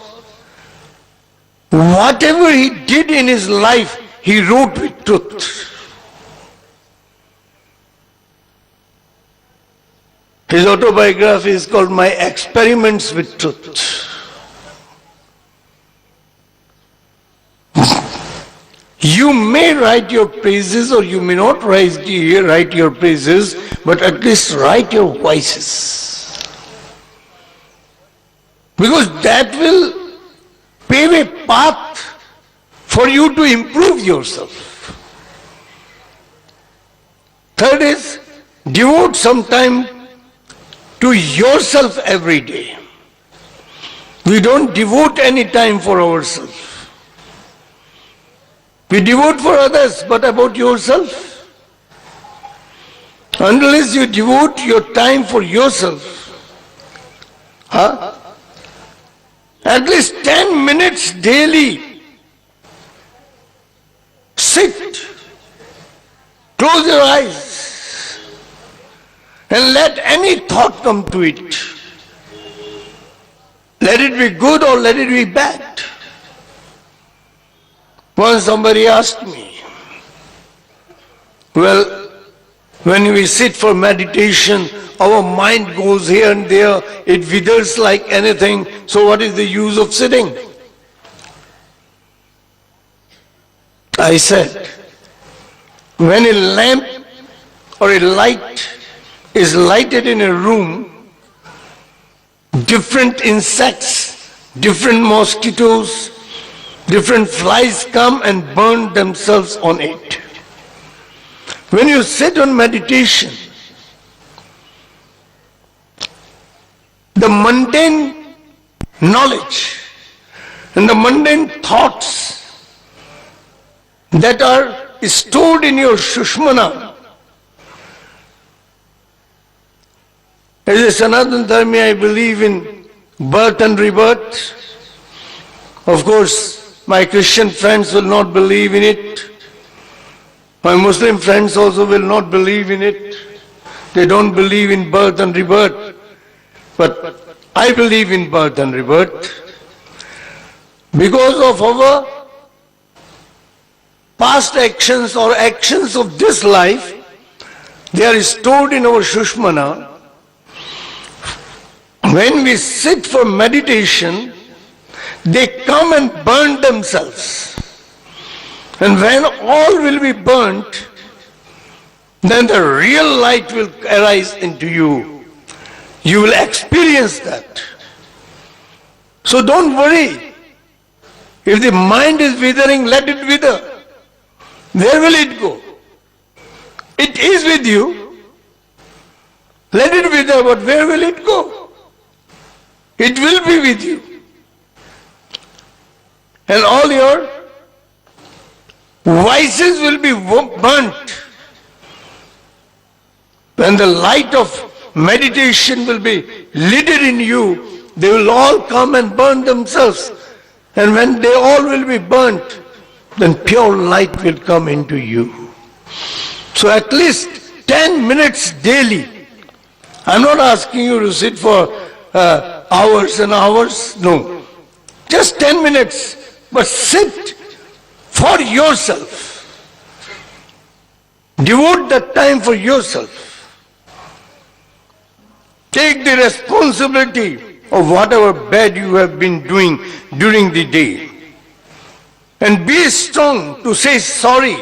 whatever he did in his life, he wrote with truth. His autobiography is called My Experiments with Truth. You may write your praises or you may not write your praises, but at least write your vices. Because that will pave a path for you to improve yourself. Third is, devote some time to yourself every day. We don't devote any time for ourselves. We devote for others, but about yourself? Unless you devote your time for yourself, at least 10 minutes daily, sit, close your eyes, and let any thought come to it. Let it be good or let it be bad. Once somebody asked me, well, when we sit for meditation, our mind goes here and there, it withers like anything, so what is the use of sitting? I said, when a lamp or a light is lighted in a room, different insects, different mosquitoes, different flies come and burn themselves on it. When you sit on meditation, the mundane knowledge and the mundane thoughts that are stored in your Shushmana. As a Sanatana Dharmi, I believe in birth and rebirth. Of course, my Christian friends will not believe in it. My Muslim friends also will not believe in it. They don't believe in birth and rebirth. But I believe in birth and rebirth. Because of our past actions or actions of this life, they are stored in our Shushmana. When we sit for meditation, they come and burn themselves. And when all will be burnt, then the real light will arise into you. You will experience that. So don't worry. If the mind is withering, let it wither. Where will it go? It is with you. Let it wither, but where will it go? It will be with you. And all your vices will be burnt. When the light of meditation will be lit in you, they will all come and burn themselves. And when they all will be burnt, then pure light will come into you. So at least 10 minutes daily. I'm not asking you to sit for hours and hours. No. Just 10 minutes. But sit for yourself. Devote that time for yourself. Take the responsibility of whatever bad you have been doing during the day. And be strong to say sorry.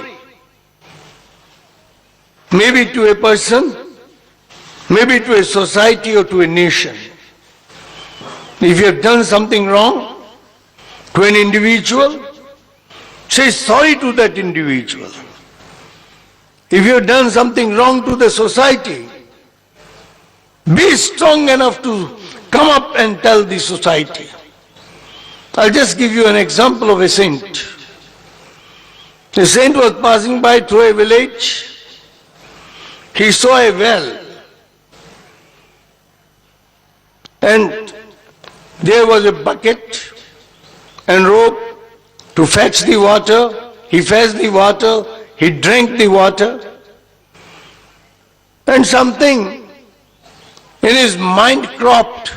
Maybe to a person, maybe to a society or to a nation. If you have done something wrong to an individual, say sorry to that individual. If you have done something wrong to the society, be strong enough to come up and tell the society. I'll just give you an example of a saint. The saint was passing by through a village. He saw a well. And there was a bucket and rope to fetch the water. He fetched the water. He drank the water. And something in his mind cropped.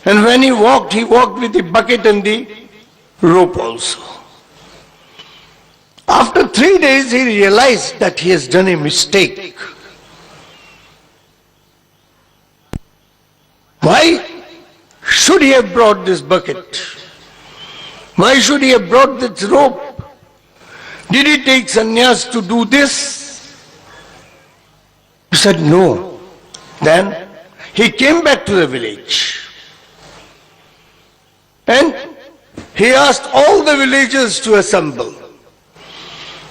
And when he walked with the bucket and the rope also. After 3 days, he realized that he has done a mistake. Why should he have brought this bucket? Why should he have brought this rope? Did he take sannyas to do this? He said no. Then he came back to the village. And he asked all the villagers to assemble.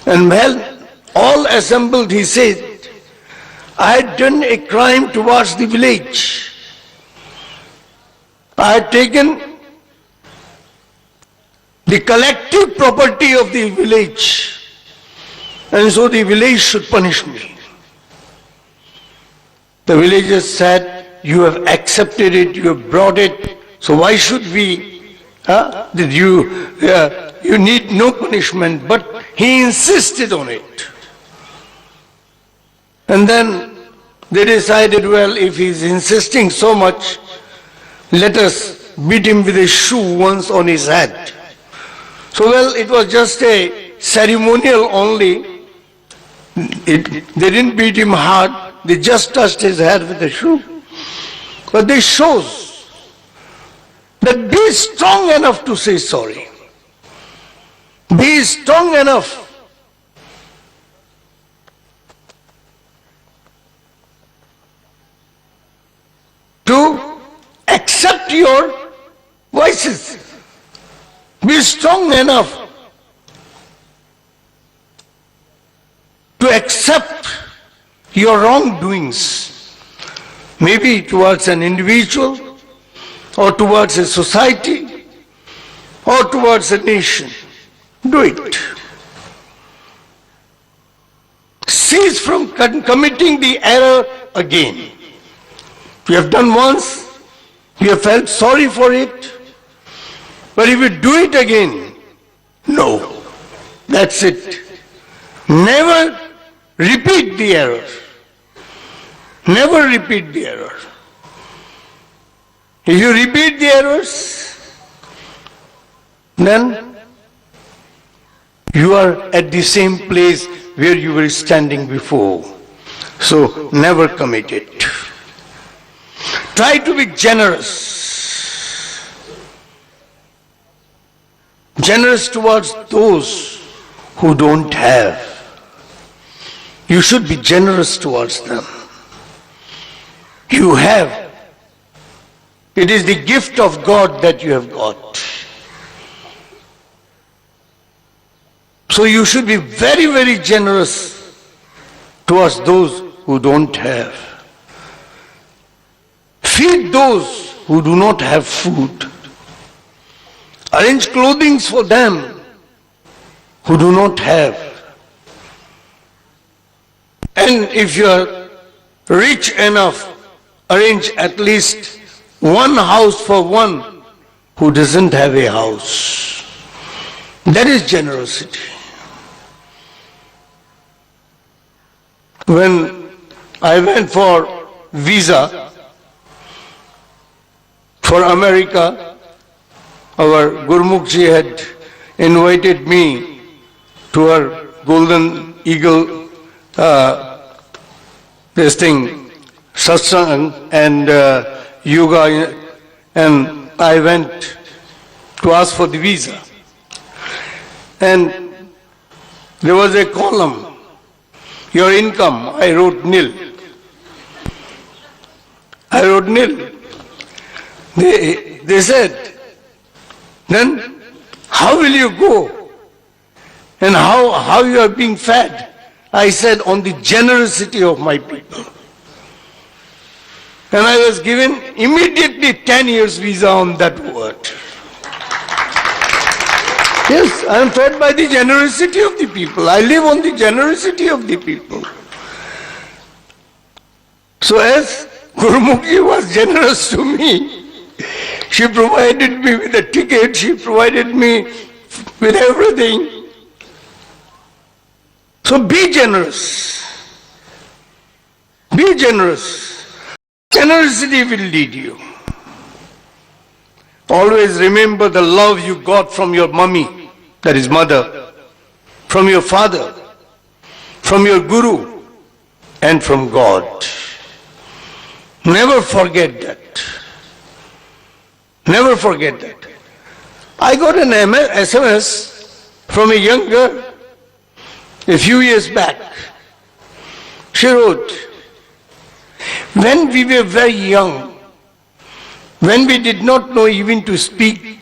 And when all assembled, he said, I had done a crime towards the village. I had taken the collective property of the village, and so the village should punish me. The villagers said, you have accepted it, you have brought it, so why should we? You need no punishment, but he insisted on it. And then they decided, well, if he's insisting so much, let us beat him with a shoe once on his head. So, well, it was just a ceremonial only. They didn't beat him hard, they just touched his head with a shoe. But this shows that be strong enough to say sorry. Be strong enough to accept your vices. Be strong enough to accept your wrongdoings, maybe towards an individual, or towards a society, or towards a nation. Do it. Cease from committing the error again. You have done once, you have felt sorry for it, but if you do it again, no, that's it. Never repeat the error. Never repeat the error. If you repeat the errors, then you are at the same place where you were standing before. So never commit it. Try to be generous. Generous towards those who don't have. You should be generous towards them. You have. It is the gift of God that you have got. So you should be very, very generous towards those who don't have. Feed those who do not have food. Arrange clothing for them who do not have. And if you are rich enough, arrange at least one house for one who doesn't have a house. That is generosity. When I went for visa for America, our Gurmukhji had invited me to our Golden Eagle satsang and yoga, and I went to ask for the visa. And there was a column, your income. I wrote nil. I wrote nil. They said, then how will you go? And how you are being fed? I said, on the generosity of my people. And I was given immediately 10 years visa on that word. Yes, I am fed by the generosity of the people. I live on the generosity of the people. So as Gurumukhi was generous to me, she provided me with a ticket, she provided me with everything. So be generous. Be generous. Generosity will lead you. Always remember the love you got from your mummy, that is mother, from your father, from your guru, and from God. Never forget that. Never forget that. I got an SMS from a young girl a few years back. She wrote, when we were very young, when we did not know even to speak,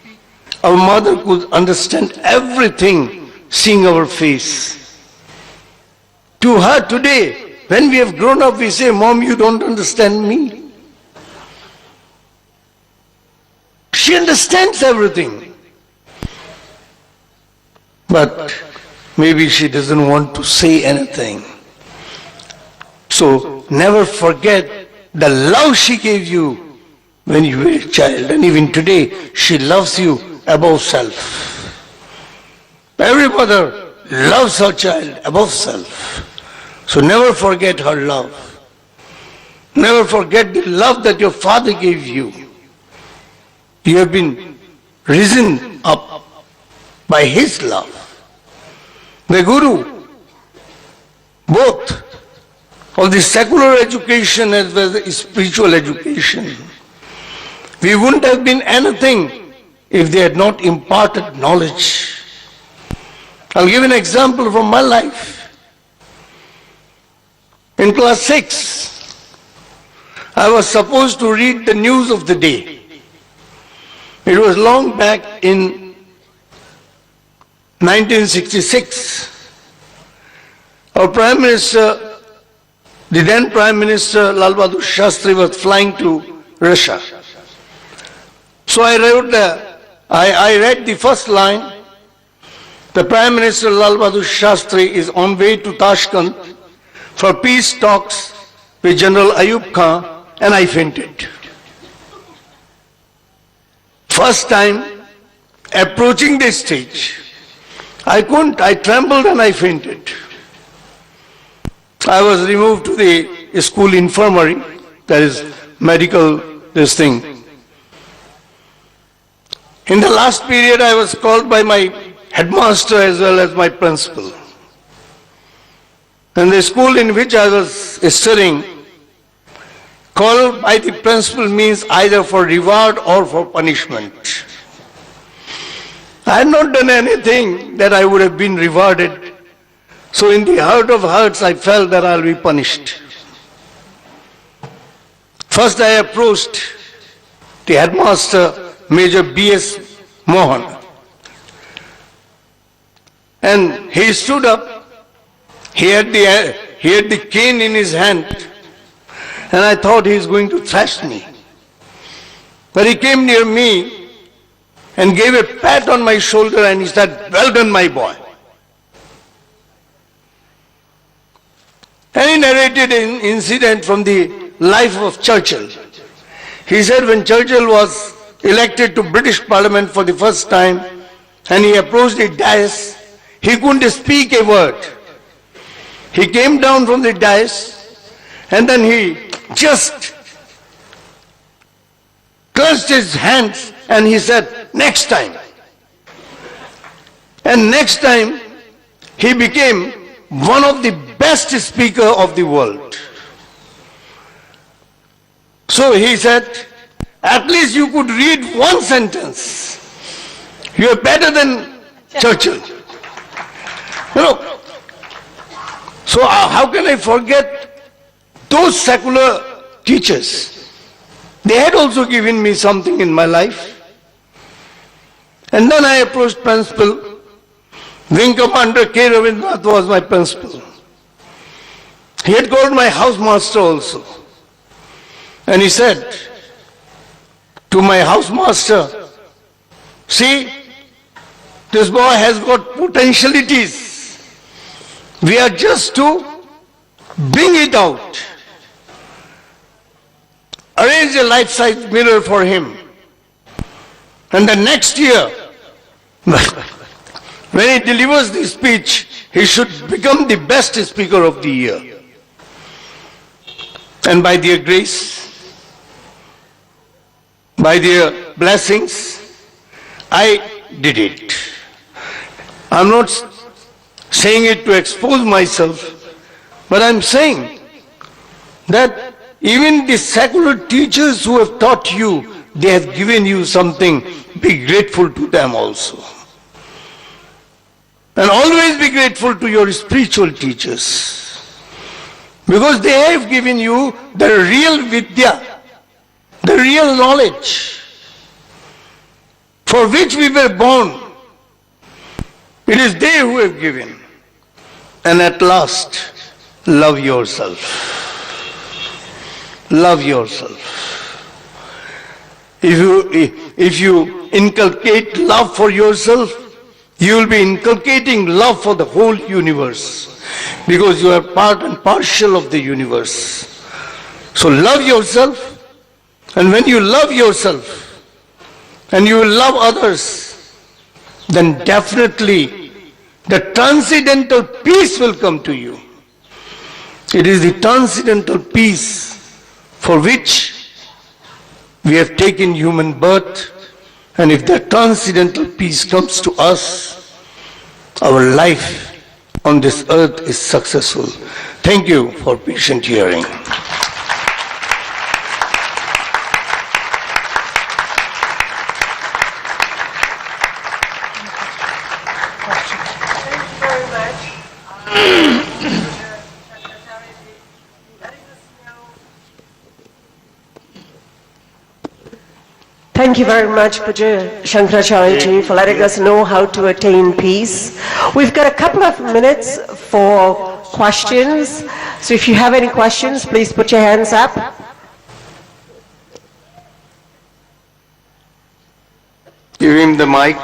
our mother could understand everything seeing our face. To her today, when we have grown up, we say, Mom, you don't understand me. She understands everything. But maybe she doesn't want to say anything. So never forget the love she gave you when you were a child. And even today, she loves you above self. Every mother loves her child above self. So never forget her love. Never forget the love that your father gave you. You have been risen up by his love. The Guru, both of the secular education as well as the spiritual education. We wouldn't have been anything if they had not imparted knowledge. I'll give an example from my life. In class 6, I was supposed to read the news of the day. It was long back in 1966. Our Prime Minister, the then Prime Minister Lal Bahadur Shastri, was flying to Russia. So I read the first line. The Prime Minister Lal Bahadur Shastri is on way to Tashkent for peace talks with General Ayub Khan, and I fainted. First time approaching the stage, I trembled and I fainted. I was removed to the the school infirmary, that is medical, this thing. In the last period, I was called by my headmaster as well as my principal. And the school in which I was studying, called by the principal means either for reward or for punishment. I had not done anything that I would have been rewarded. So in the heart of hearts, I felt that I'll be punished. First I approached the headmaster, Major B.S. Mohan. And he stood up. He had the cane in his hand. And I thought he was going to thrash me. But he came near me and gave a pat on my shoulder and he said, "Well done, my boy." And he narrated an incident from the life of Churchill. He said when Churchill was elected to British Parliament for the first time and he approached the dais, he couldn't speak a word. He came down from the dais and then he just clenched his hands and he said, "Next time." And next time he became one of the best speaker of the world. So he said, "At least you could read one sentence. You are better than Churchill." You know, so how can I forget those secular teachers? They had also given me something in my life. And then I approached principal. Wing Commander K. Ravindranath was my principal. He had called my housemaster also. And he said to my housemaster, "See, this boy has got potentialities. We are just to bring it out. Arrange a life-size mirror for him. And the next year, when he delivers the speech, he should become the best speaker of the year." And by their grace, by their blessings, I did it. I'm not saying it to expose myself, but I'm saying that even the secular teachers who have taught you, they have given you something. Be grateful to them also. And always be grateful to your spiritual teachers. Because they have given you the real vidya, the real knowledge for which we were born. It is they who have given. And at last, love yourself. Love yourself. If you inculcate love for yourself, you will be inculcating love for the whole universe. Because you are part and partial of the universe. So love yourself. And when you love yourself, and you will love others, then definitely the transcendental peace will come to you. It is the transcendental peace for which we have taken human birth, and if that transcendental peace comes to us, our life on this earth is successful. Thank you for patient hearing. Thank you very much, Pujya Shankaracharya ji, for letting us know how to attain peace. We've got a couple of minutes for questions. So if you have any questions, please put your hands up. Give him the mic.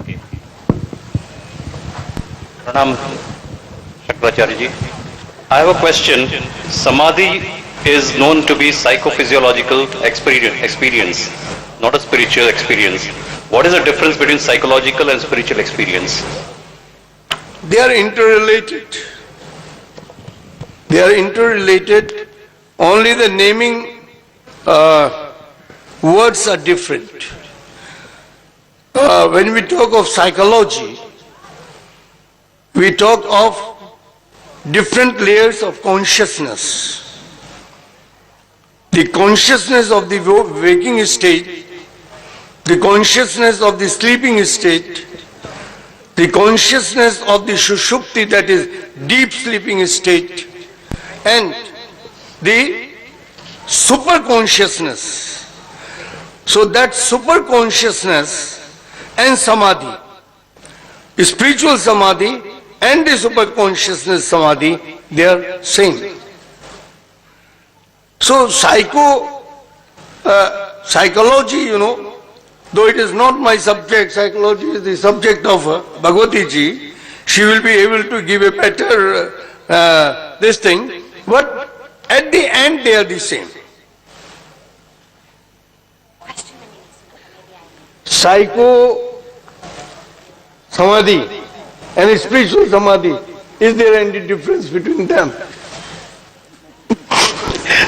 Okay. Pranam Shankaracharya ji. I have a question. Samadhi is known to be psychophysiological experience, not a spiritual experience. What is the difference between psychological and spiritual experience? they are interrelated. They are interrelated, only the naming words are different. When we talk of psychology, we talk of different layers of consciousness. The consciousness of the waking state, the consciousness of the sleeping state, the consciousness of the sushupti, that is deep sleeping state, and the super consciousness. So that super consciousness and samadhi, spiritual samadhi and the super consciousness samadhi, they are same. So psychology, though it is not my subject, psychology is the subject of Bhagavati ji, she will be able to give a better this thing, but at the end they are the same. Psycho samadhi and spiritual samadhi, is there any difference between them?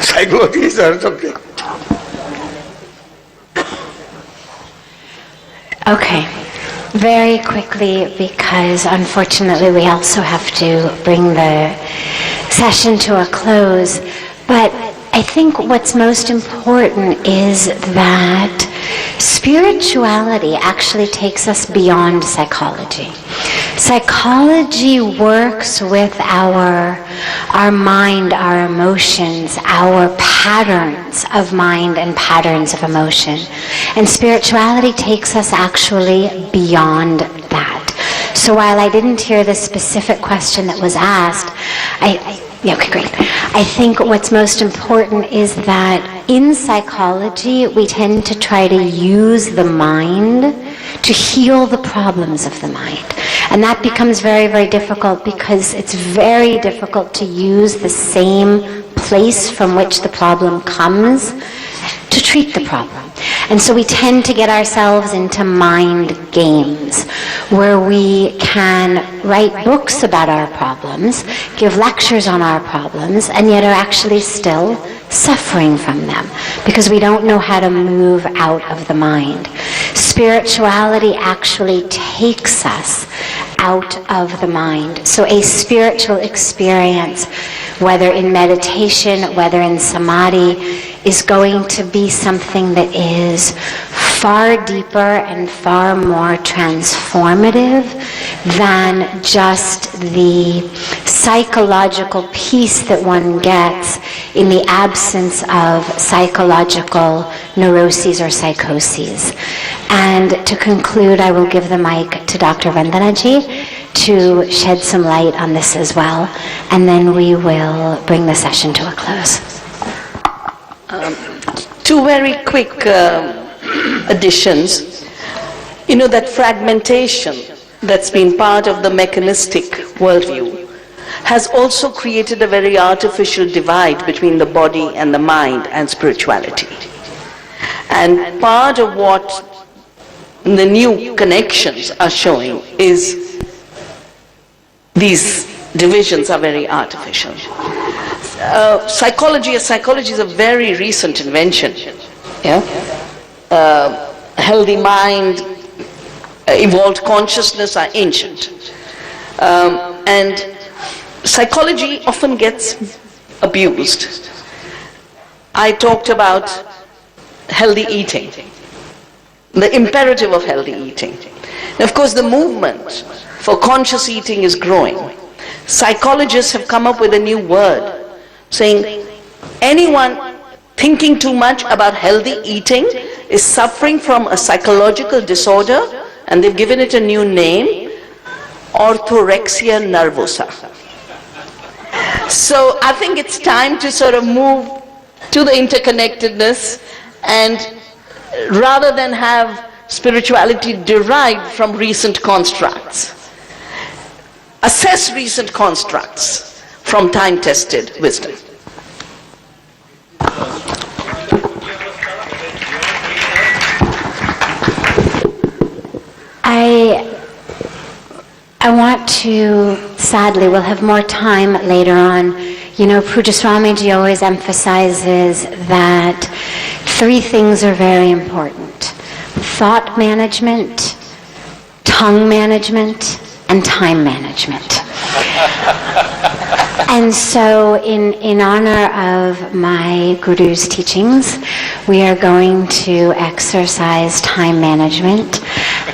Psychology is our subject. Okay, very quickly, because unfortunately we also have to bring the session to a close, but I think what's most important is that spirituality actually takes us beyond psychology. Psychology works with our mind, our emotions, our patterns of mind and patterns of emotion. And spirituality takes us actually beyond that. So while I didn't hear the specific question that was asked, okay, great. I think what's most important is that in psychology, we tend to try to use the mind to heal the problems of the mind. And that becomes very, very difficult because it's very difficult to use the same place from which the problem comes to treat the problem. And so we tend to get ourselves into mind games where we can write books about our problems, give lectures on our problems, and yet are actually still suffering from them because we don't know how to move out of the mind. Spirituality actually takes us out of the mind. So a spiritual experience, whether in meditation, whether in samadhi, is going to be something that is far deeper and far more transformative than just the psychological peace that one gets in the absence of psychological neuroses or psychoses. And to conclude, I will give the mic to Dr. Vandanaji to shed some light on this as well, and then we will bring the session to a close. Two very quick additions. That fragmentation that's been part of the mechanistic worldview has also created a very artificial divide between the body and the mind and spirituality. And part of what the new connections are showing is these divisions are very artificial. Psychology is a very recent invention. Healthy mind, evolved consciousness are ancient. And psychology often gets abused. I talked about healthy eating, the imperative of healthy eating. And of course, the movement for conscious eating is growing. Psychologists have come up with a new word saying anyone thinking too much about healthy eating is suffering from a psychological disorder, and they've given it a new name, orthorexia nervosa. So I think it's time to sort of move to the interconnectedness, and rather than have spirituality derived from recent constructs, assess recent constructs from time-tested wisdom. I want to, sadly, we'll have more time later on. You know, Pujya Swamiji always emphasizes that 3 things are very important: thought management, tongue management, and time management. And so in honor of my Guru's teachings, we are going to exercise time management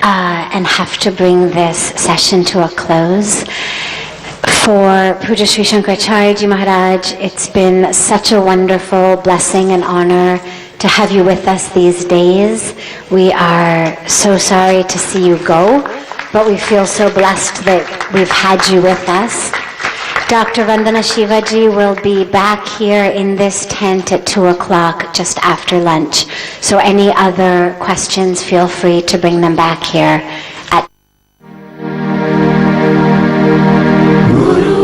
and have to bring this session to a close. For Pujya Sri Shankaracharya Ji Maharaj, it's been such a wonderful blessing and honor to have you with us these days. We are so sorry to see you go, but we feel so blessed that we've had you with us. Dr. Vandana Shivaji will be back here in this tent at 2 o'clock just after lunch. So any other questions, feel free to bring them back here